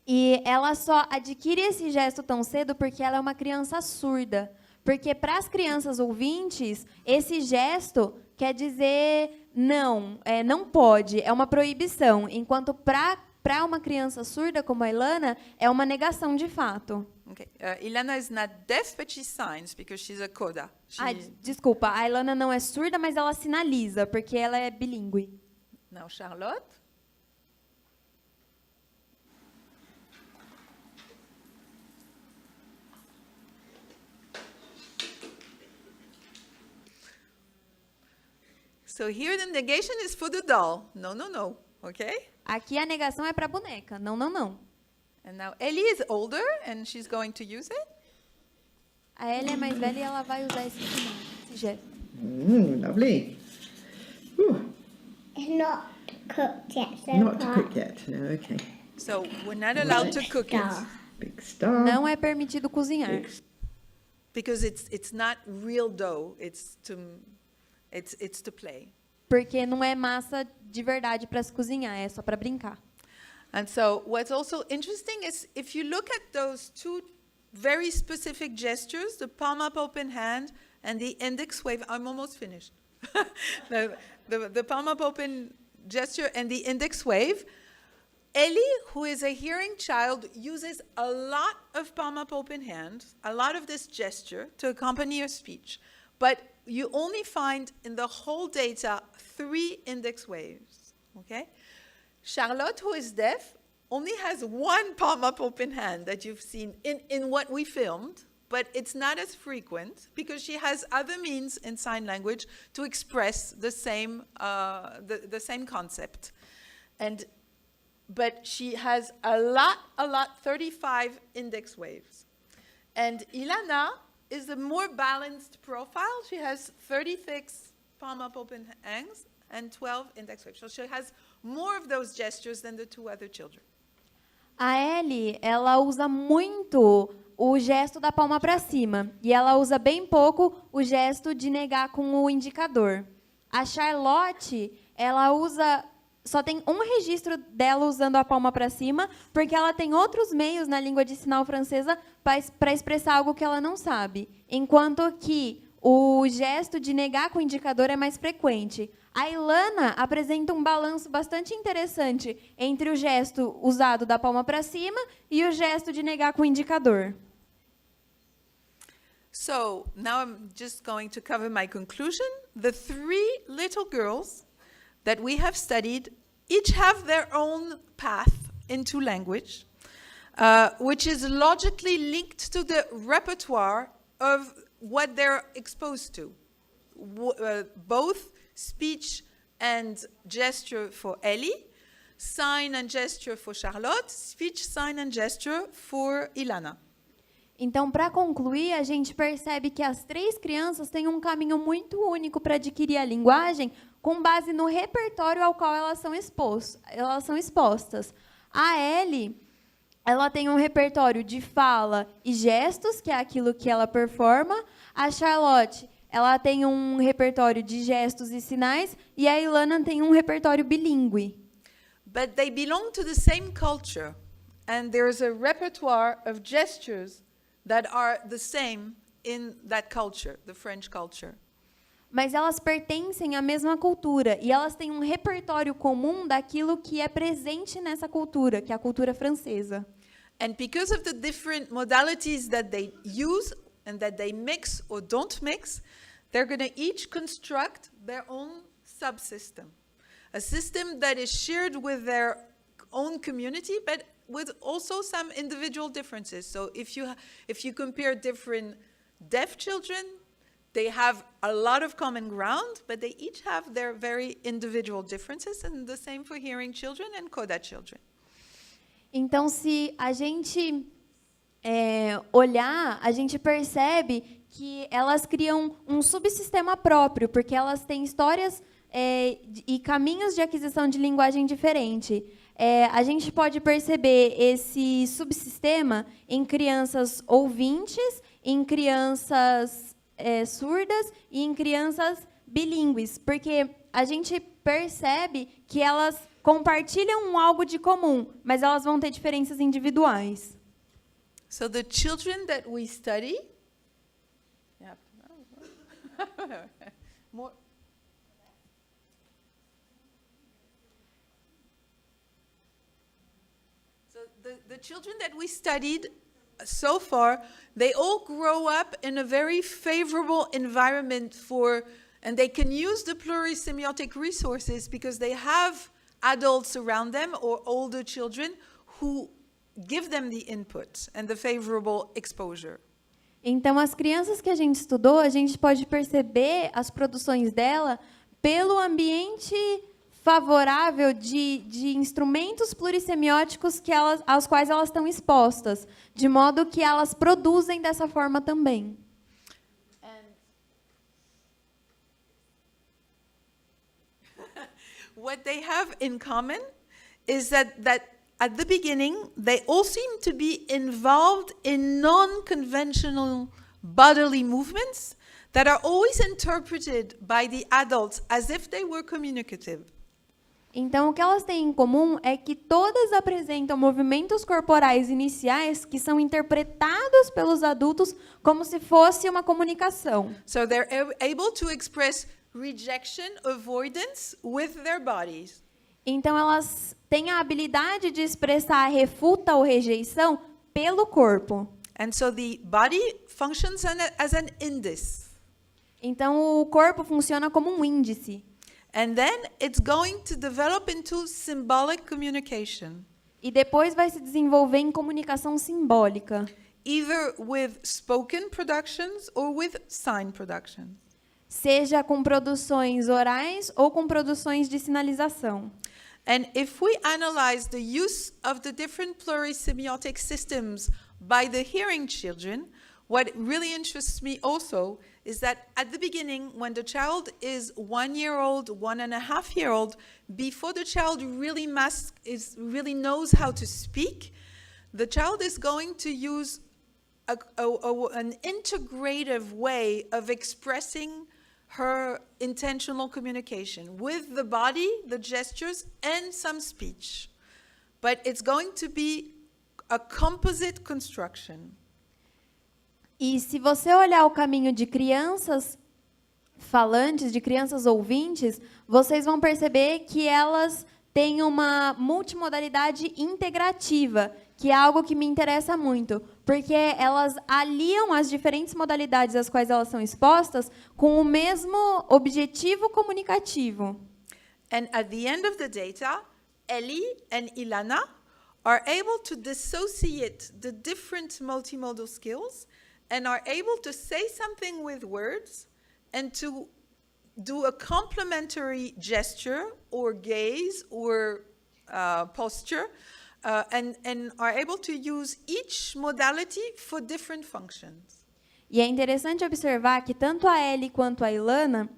E ela só adquire esse gesto tão cedo porque ela é uma criança surda. Porque para as crianças ouvintes, esse gesto quer dizer não, não pode, é uma proibição. Enquanto para uma criança surda como a Ilana, é uma negação de fato. Okay. Ilana is not deaf, but she signs because she's a coda. Desculpa, a Ilana não é surda, mas ela sinaliza, porque ela é bilíngue. Now Charlotte. So here the negation is for the doll. No, no, no. Okay? Aqui a negação é para a boneca. Não, não, não. And now Ellie is older and she's going to use it. A Ellie é mais velha e ela vai usar esse gesto. Lovely. Ooh, It's not cooked yet, so not can't. cooked yet. No, okay. So we're not allowed to cook it Star. Big star. Não é permitido cozinhar. because it's not real dough. It's to play. Porque não é massa de verdade para se cozinhar, é só para brincar. And so what's also interesting is if you look at those 2 very specific gestures, the palm up open hand and the index wave, I'm almost finished. the palm up open gesture and the index wave, Ellie, who is a hearing child, uses a lot of palm up open hand, a lot of this gesture to accompany her speech. But you only find in the whole data 3 index waves, okay? Charlotte, who is deaf, only has 1 palm up open hand that you've seen in what we filmed, but it's not as frequent because she has other means in sign language to express the same concept. But she has a lot, 35 index waves. And Ilana is a more balanced profile. She has 36 palm up open hands and 12 index waves. So she has more of those gestures than the 2 other children. A Ellie, ela usa muito o gesto da palma para cima e ela usa bem pouco o gesto de negar com o indicador. A Charlotte, ela usa, só tem um registro dela usando a palma para cima, porque ela tem outros meios na língua de sinal francesa para expressar algo que ela não sabe, enquanto que o gesto de negar com o indicador é mais frequente. A Ilana apresenta um balanço bastante interessante entre o gesto usado da palma para cima e o gesto de negar com o indicador. So now I'm just going to cover my conclusion. The 3 little girls that we have studied each have their own path into language, which is logically linked to the repertoire of what they're exposed to. Both speech and gesture for Ellie, sign and gesture for Charlotte, speech, sign and gesture for Ilana. Então, para concluir, a gente percebe que as 3 crianças têm um caminho muito único para adquirir a linguagem com base no repertório ao qual elas são expostas. A Ellie, ela tem um repertório de fala e gestos, que é aquilo que ela performa. A Charlotte, ela tem um repertório de gestos e sinais, e a Ilana tem um repertório bilíngue. But they belong to the same culture, and there's a repertoire of gestures that are the same in that culture, the French culture. Mas elas pertencem à mesma cultura, e elas têm um repertório comum daquilo que é presente nessa cultura, que é a cultura francesa. And because of the different modalities that they use and that they mix or don't mix, they're going to each construct their own subsystem. A system that is shared with their own community, but with also some individual differences. So if you compare different deaf children, they have a lot of common ground, but they each have their very individual differences, and the same for hearing children and coda children. Então, se a gente olhar, a gente percebe que elas criam um subsistema próprio, porque elas têm histórias e caminhos de aquisição de linguagem diferente. A gente pode perceber esse subsistema em crianças ouvintes, em crianças surdas e em crianças bilíngues, porque a gente percebe que elas compartilham algo de comum, mas elas vão ter diferenças individuais. So the children that we study, more. So the children that we studied so far, they all grow up in a very favorable environment and they can use the plurisemiotic resources because they have adults around them or older children who give them the input and the favorable exposure. Então, as crianças que a gente estudou, a gente pode perceber as produções dela pelo ambiente favorável de instrumentos plurissemióticos aos quais elas estão expostas, de modo que elas produzem dessa forma também. What they have in common is that at the beginning, they all seem to be involved in non-conventional bodily movements that are always interpreted by the adults as if they were communicative. Então, o que elas têm em comum é que todas apresentam movimentos corporais iniciais que são interpretados pelos adultos como se fosse uma comunicação. So they're able to express rejection, avoidance with their bodies. Então, elas têm a habilidade de expressar refuta ou rejeição pelo corpo. And so the body functions as an indice. Então, o corpo funciona como um índice. And then it's going to develop into symbolic communication. E depois vai se desenvolver em comunicação simbólica. Either with spoken productions or with sign productions. Seja com produções orais ou com produções de sinalização. And if we analyze the use of the different plurisemiotic systems by the hearing children, what really interests me also is that at the beginning, when the child is 1 year old, 1.5 year old, before the child really knows how to speak, the child is going to use an integrative way of expressing her intentional communication with the body, the gestures, and some speech. But it's going to be a composite construction. E se você olhar o caminho de crianças falantes, de crianças ouvintes, vocês vão perceber que elas têm uma multimodalidade integrativa, que é algo que me interessa muito, porque elas aliam as diferentes modalidades às quais elas são expostas com o mesmo objetivo comunicativo. And at the end of the data, Ellie and Ilana are able to dissociate the different multimodal skills and are able to say something with words and to do a complementary gesture or gaze or posture and are able to use each modality for different functions. E é interessante observar que tanto a Ellie quanto a Ilana,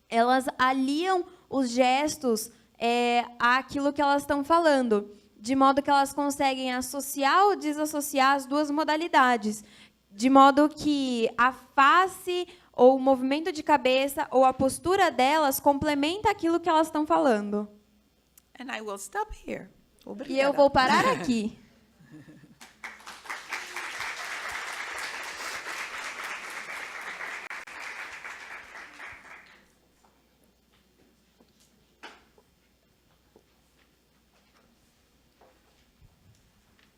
elas aliam os gestos àquilo que elas estão falando. de modo que elas conseguem associar ou desassociar as duas modalidades, de modo que a face ou o movimento de cabeça ou a postura delas complementa aquilo que elas estão falando. And I will stop here. E eu Obrigada. vou parar aqui.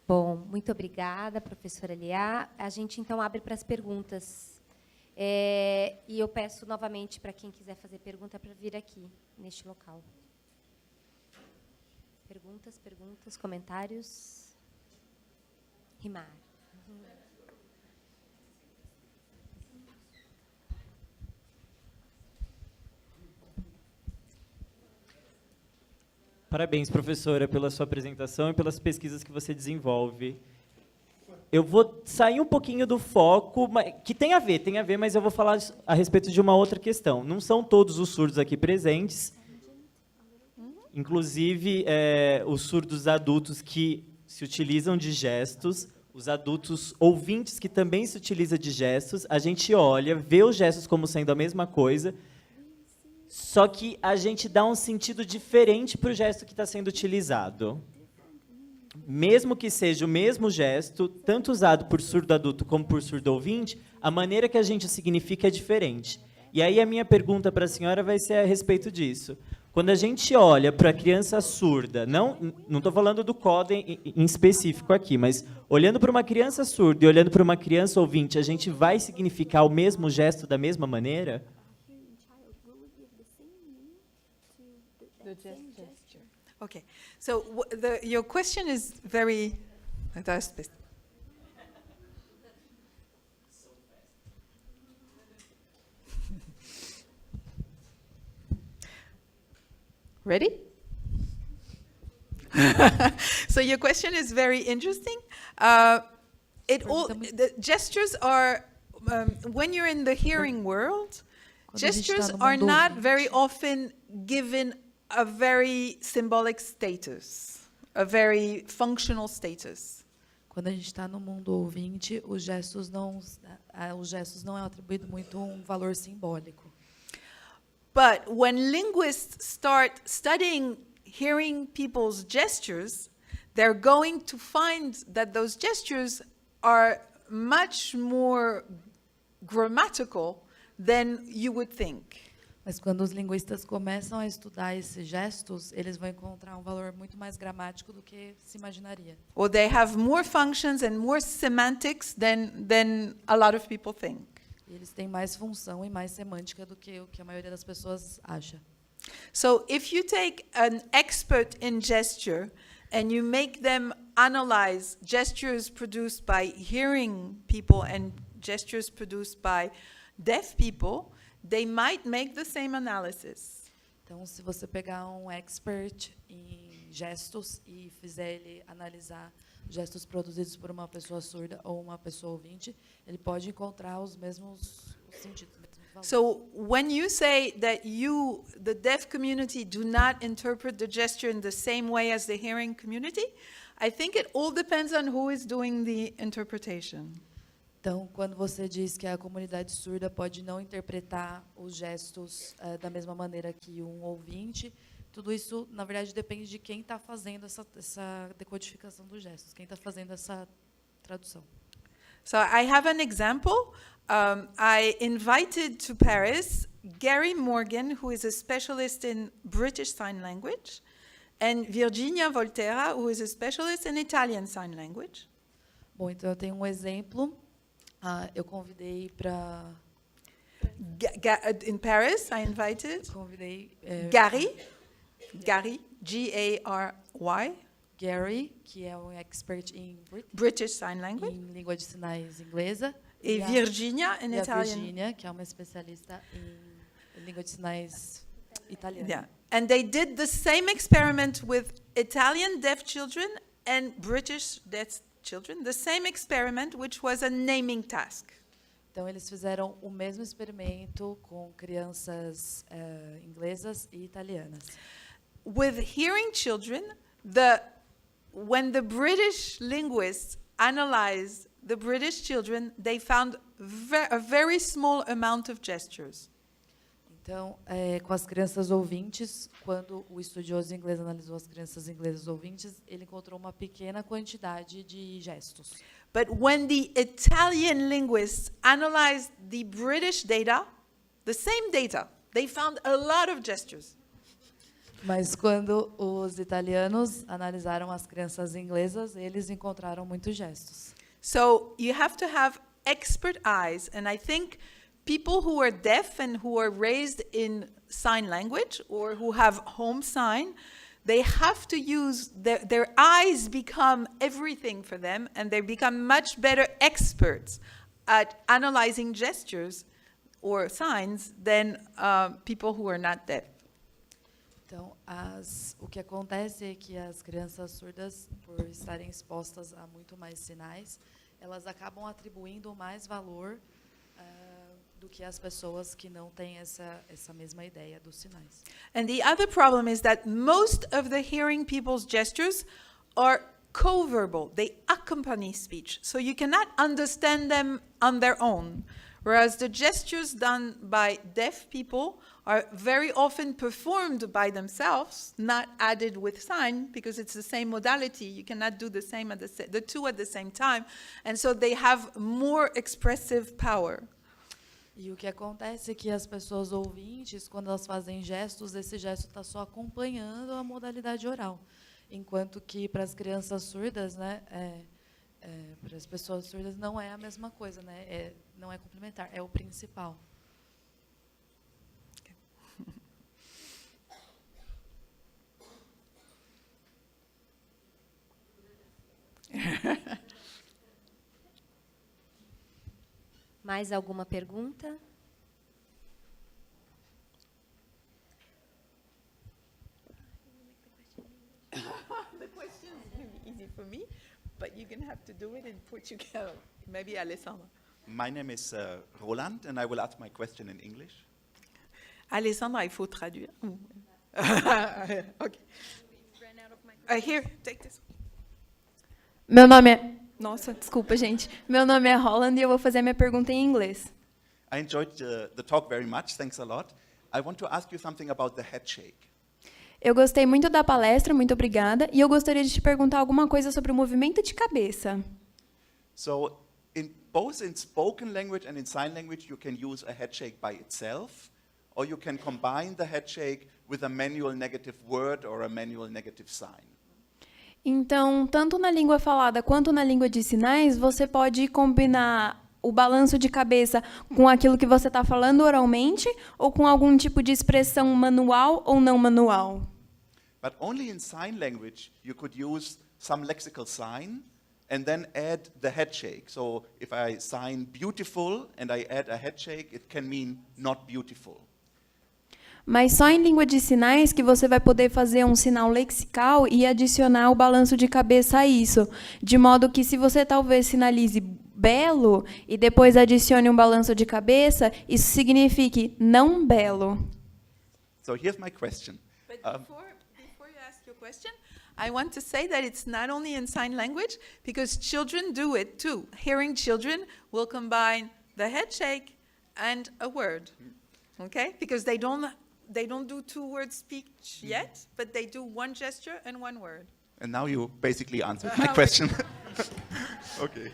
Bom, muito obrigada, professora Liá. A gente, então, abre para as perguntas. E eu peço novamente para quem quiser fazer pergunta para vir aqui, neste local. Perguntas, comentários? Rimar. Parabéns, professora, pela sua apresentação e pelas pesquisas que você desenvolve. Eu vou sair um pouquinho do foco, que tem a ver, mas eu vou falar a respeito de uma outra questão. Não são todos os surdos aqui presentes, inclusive os surdos adultos que se utilizam de gestos, os adultos ouvintes que também se utilizam de gestos. A gente olha, vê os gestos como sendo a mesma coisa, só que a gente dá um sentido diferente para o gesto que está sendo utilizado. Mesmo que seja o mesmo gesto, tanto usado por surdo adulto como por surdo ouvinte, a maneira que a gente o significa é diferente. E aí a minha pergunta para a senhora vai ser a respeito disso. Quando a gente olha para a criança surda, não estou falando do códen em específico aqui, mas olhando para uma criança surda e olhando para uma criança ouvinte, a gente vai significar o mesmo gesto da mesma maneira? The gesture. Okay. So your question is very... Ready? So your question is very interesting. The gestures are, when you're in the hearing world, gestures are not very often given a very symbolic status, a very functional status. Quando a gente está no mundo ouvinte, os gestos não é atribuído muito valor simbólico. But when linguists start studying hearing people's gestures, they're going to find that those gestures are much more grammatical than you would think. Mas quando os linguistas começam a estudar esses gestos, eles vão encontrar um valor muito mais gramático do que se imaginaria. Or they have more functions and more semantics than a lot of people think. E eles têm mais função e mais semântica do que o que a maioria das pessoas acha. So if you take an expert in gesture and you make them analyze gestures produced by hearing people and gestures produced by deaf people, they might make the same analysis. Então, se você pegar um expert em gestos e fizer ele analisar gestos produzidos por uma pessoa surda ou uma pessoa ouvinte, ele pode encontrar os mesmos sentidos. So when you say that you, the deaf community, do not interpret the gesture in the same way as the hearing community, I think it all depends on who is doing the interpretation. Então, quando você diz que a comunidade surda pode não interpretar os gestos da mesma maneira que um ouvinte, tudo isso, na verdade, depende de quem está fazendo essa decodificação dos gestos, quem está fazendo essa tradução. So I have an example. I invited to Paris Gary Morgan, who is a specialist in British Sign Language, and Virginia Volterra, who is a specialist in Italian Sign Language. Bom, então eu tenho um exemplo. Eu convidei para... In Paris, I invited Convidei Gary, G-A-R-Y. Gary, que é um expert em British Sign Language. Em língua de sinais inglesa. E Virginia, in Italian. Virginia, que é uma especialista em língua de sinais italiana. Yeah. And they did the same experiment with Italian deaf children and British deaf children, the same experiment, which was a naming task. Então, eles fizeram o mesmo experimento com crianças inglesas e italianas. With hearing children, the when the British linguists analyzed the British children, they found a very small amount of gestures. Então, com as crianças ouvintes, quando o estudioso inglês analisou as crianças inglesas ouvintes, ele encontrou uma pequena quantidade de gestos. But when the Italian linguists analyzed the British data, the same data, they found a lot of gestures. Mas quando os italianos analisaram as crianças inglesas, eles encontraram muitos gestos. So you have to have expert eyes, and I think people who are deaf and who are raised in sign language or who have home sign, they have to use their eyes become everything for them, and they become much better experts at analyzing gestures or signs than people who are not deaf. Então, o que acontece é que as crianças surdas, por estarem expostas a muito mais sinais, elas acabam atribuindo mais valor do que as pessoas que não têm essa mesma ideia dos sinais. And the other problem is that most of the hearing people's gestures are co-verbal. They accompany speech. So you cannot understand them on their own. Whereas the gestures done by deaf people are very often performed by themselves, not added with sign, because it's the same modality. You cannot do the two at the same time. And so they have more expressive power. E o que acontece é que as pessoas ouvintes, quando elas fazem gestos, esse gesto está só acompanhando a modalidade oral. Enquanto que para as crianças surdas, né, para as pessoas surdas não é a mesma coisa, né? Não é complementar, é o principal. Mais alguma pergunta? The question is really easy for me, but you're going to have to do it in Portuguese. Maybe Alessandra. My name is Roland, and I will ask my question in English. Alessandra, il faut traduire. Okay. Here, take this. Meu nome é... Nossa, desculpa, gente. Meu nome é Roland e eu vou fazer a minha pergunta em inglês. I enjoyed the talk very much. Thanks a lot. I want to ask you something about the head shake. Eu gostei muito da palestra, muito obrigada. E eu gostaria de te perguntar alguma coisa sobre o movimento de cabeça. So, both in spoken language and in sign language, you can use a head shake by itself, or you can combine the head shake with a manual negative word or a manual negative sign. Então, tanto na língua falada quanto na língua de sinais, você pode combinar o balanço de cabeça com aquilo que você está falando oralmente ou com algum tipo de expressão manual ou não manual. But only in sign language you could use some lexical sign and then add the head shake. So if I sign beautiful and I add a head shake, it can mean not beautiful. Mas só em língua de sinais que você vai poder fazer um sinal lexical e adicionar o balanço de cabeça a isso. De modo que se você talvez sinalize belo e depois adicione um balanço de cabeça, isso signifique não belo. So here's my question. But before you ask your question, I want to say that it's not only in sign language, because children do it too. Hearing children will combine the head shake and a word, okay? Because they don't do two-word speech yet, but they do one gesture and one word. And now you basically answered my question. Okay.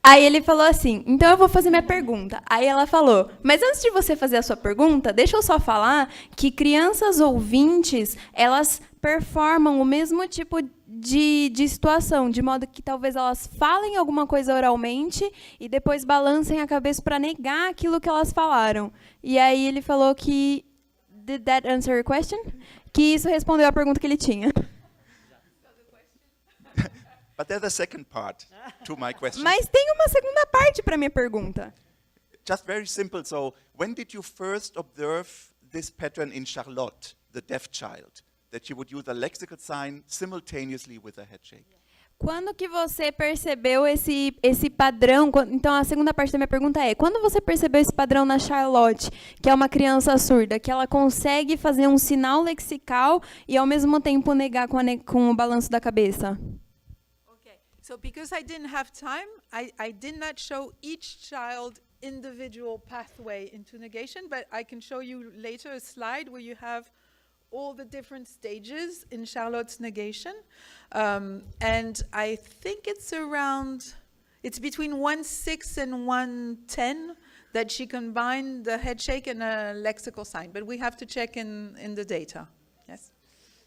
Aí ele falou assim, então eu vou fazer minha pergunta. Aí ela falou, mas antes de você fazer a sua pergunta, deixa eu só falar que crianças ouvintes, elas performam o mesmo tipo de situação, de modo que talvez elas falem alguma coisa oralmente e depois balancem a cabeça para negar aquilo que elas falaram. E aí ele falou que, did that answer your question? Que isso respondeu a pergunta que ele tinha. But there's a second part to my question. Mas tem uma segunda parte para minha pergunta. Just very simple. So, when did you first observe this pattern in Charlotte, the deaf child, that she would use a lexical sign simultaneously with a head shake? Quando que você percebeu esse padrão? Então, a segunda parte da minha pergunta é: quando você percebeu esse padrão na Charlotte, que é uma criança surda, que ela consegue fazer um sinal lexical e, ao mesmo tempo, negar com o balanço da cabeça? Okay, so because I didn't have time, I did not show each child individual pathway into negation, but I can show you later a slide where you have all the different stages in Charlotte's negation. And I think it's between 1/6 and 1/10 that she combined the head shake and a lexical sign, but we have to check in the data. Yes?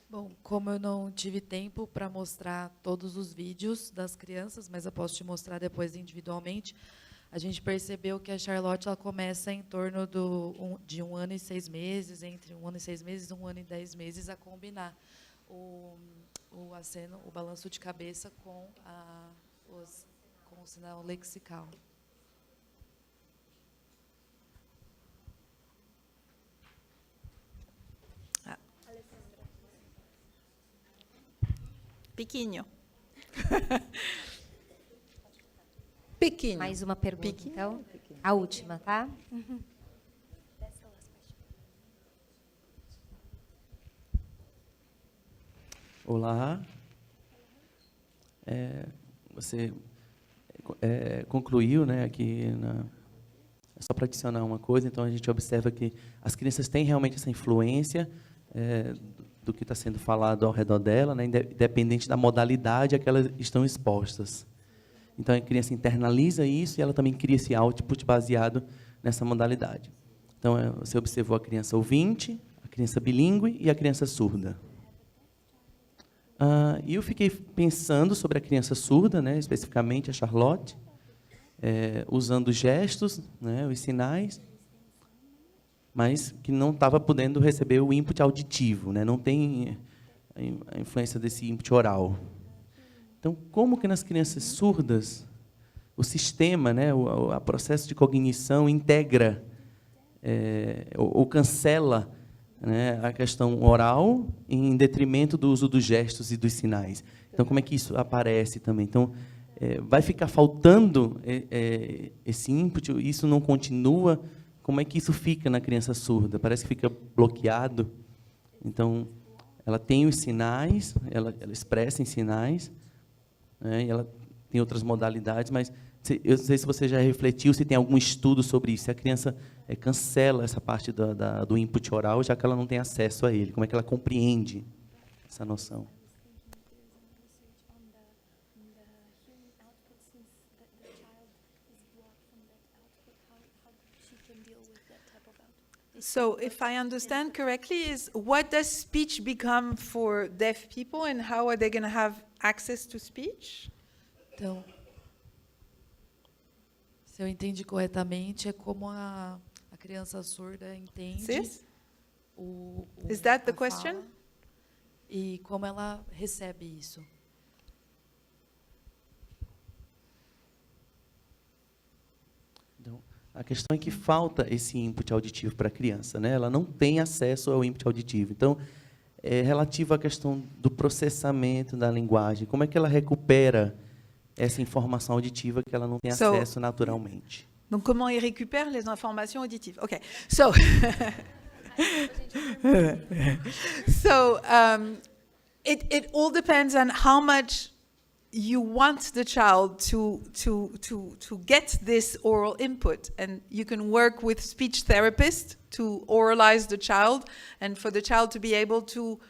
Bom, como eu não tive tempo para mostrar todos os vídeos das crianças, mas eu posso te mostrar depois individualmente, a gente percebeu que a Charlotte ela começa em torno de 1 ano e 6 meses, entre 1 ano e 6 meses e 1 ano e 10 meses, a combinar o aceno, o balanço de cabeça com o sinal lexical. Pequeno. Pequeno. Mais uma pergunta, então. A última, tá? Olá. Você concluiu, né, aqui só para adicionar uma coisa, então a gente observa que as crianças têm realmente essa influência do que está sendo falado ao redor dela, né, independente da modalidade a que elas estão expostas. Então, a criança internaliza isso e ela também cria esse output baseado nessa modalidade. Então, você observou a criança ouvinte, a criança bilíngue e a criança surda. E eu fiquei pensando sobre a criança surda, né, especificamente a Charlotte, usando gestos, né, os sinais, mas que não estava podendo receber o input auditivo, né, não tem a influência desse input oral. Então, como que nas crianças surdas o sistema, né, o processo de cognição integra ou cancela, né, a questão oral em detrimento do uso dos gestos e dos sinais? Então, como é que isso aparece também? Então, vai ficar faltando esse input? Isso não continua? Como é que isso fica na criança surda? Parece que fica bloqueado. Então, ela tem os sinais, ela expressa em sinais, e ela tem outras modalidades, mas eu não sei se você já refletiu, se tem algum estudo sobre isso. Se a criança cancela essa parte do input oral, já que ela não tem acesso a ele. Como é que ela compreende essa noção? So, if I understand correctly, what does speech become for deaf people, and how are they going to have access to speech? Então, se eu entendi corretamente, é como a criança surda entende Is that the question? E como ela recebe isso. Então, a questão é que falta esse input auditivo para a criança, né? Ela não tem acesso ao input auditivo. Então, relativo à questão do processamento da linguagem, como é que ela recupera essa informação auditiva que ela não tem acesso naturalmente? Donc, comment il récupère les informations auditives? Okay, so it all depends on how much you want the child to get this oral input, and you can work with speech therapists to oralize the child and for the child to be able to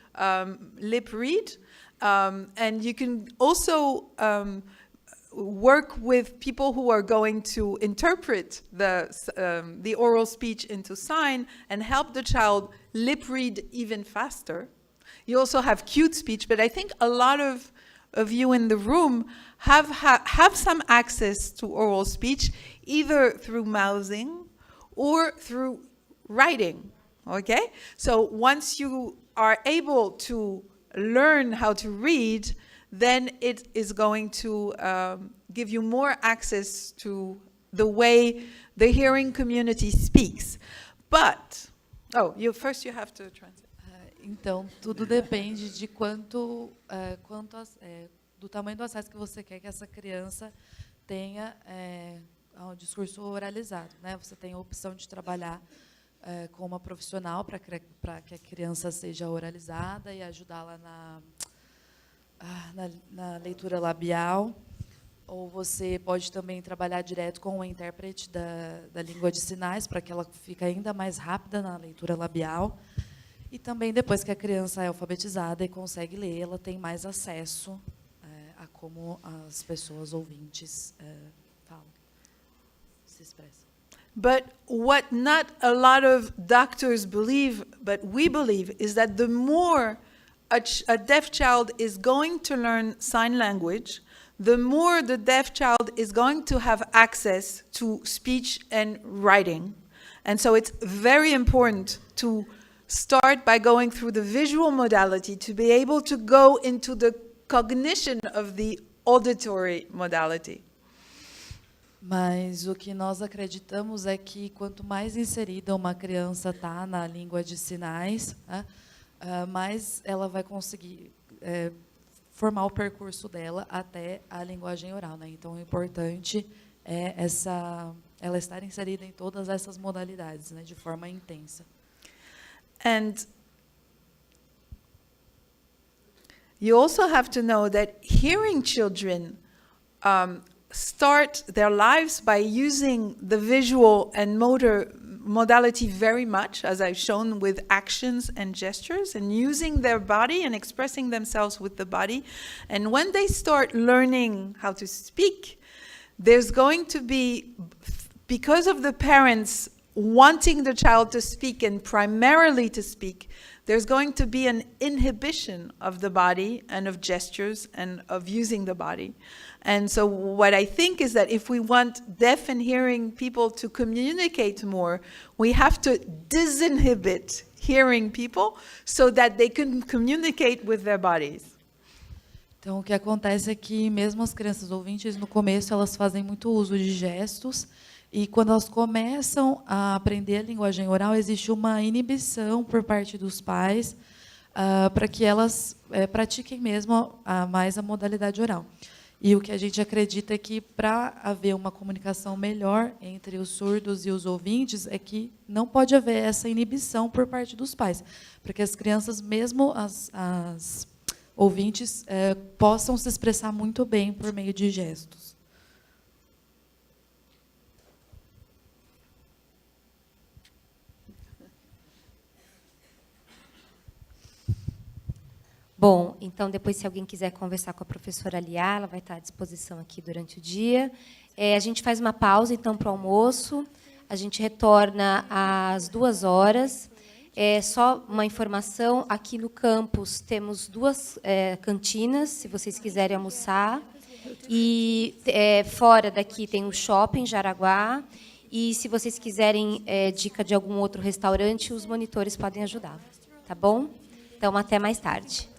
lip read, and you can also work with people who are going to interpret the oral speech into sign and help the child lip read even faster. You also have cute speech, but I think a lot of you in the room have some access to oral speech, either through mouthing or through writing, okay? So once you are able to learn how to read, then it is going to give you more access to the way the hearing community speaks. But, first you have to translate. Então, tudo depende de do tamanho do acesso que você quer que essa criança tenha ao discurso oralizado, né? Você tem a opção de trabalhar com uma profissional para que a criança seja oralizada e ajudá-la na leitura labial, ou você pode também trabalhar direto com o intérprete da língua de sinais para que ela fique ainda mais rápida na leitura labial. E também, depois que a criança é alfabetizada e consegue ler, ela tem mais acesso a como as pessoas ouvintes falam, se expressam. But what not a lot of doctors believe, but we believe, is that the more a deaf child is going to learn sign language, the more the deaf child is going to have access to speech and writing. And so it's very important to start by going through the visual modality to be able to go into the cognition of the auditory modality. Mas o que nós acreditamos é que quanto mais inserida uma criança está na língua de sinais, né, mais ela vai conseguir formar o percurso dela até a linguagem oral, né? Então, o importante é ela estar inserida em todas essas modalidades, né, de forma intensa. And you also have to know that hearing children start their lives by using the visual and motor modality very much, as I've shown, with actions and gestures, and using their body and expressing themselves with the body. And when they start learning how to speak, there's going to be, because of the parents wanting the child to speak and primarily to speak, there's going to be an inhibition of the body and of gestures and of using the body. And so what I think is that if we want deaf and hearing people to communicate more, we have to disinhibit hearing people so that they can communicate with their bodies. Então, o que acontece é que mesmo as crianças ouvintes, no começo, elas fazem muito uso de gestos, e quando elas começam a aprender a linguagem oral, existe uma inibição por parte dos pais para que elas pratiquem mesmo mais a modalidade oral. E o que a gente acredita é que, para haver uma comunicação melhor entre os surdos e os ouvintes, é que não pode haver essa inibição por parte dos pais, para que as crianças, mesmo as ouvintes, possam se expressar muito bem por meio de gestos. Bom, então, depois, se alguém quiser conversar com a professora Liá, ela vai estar à disposição aqui durante o dia. A gente faz uma pausa, então, para o almoço. A gente retorna às 2h. Só uma informação, aqui no campus temos 2 cantinas, se vocês quiserem almoçar. E fora daqui tem um shopping, Jaraguá. E, se vocês quiserem dica de algum outro restaurante, os monitores podem ajudar. Tá bom? Então, até mais tarde.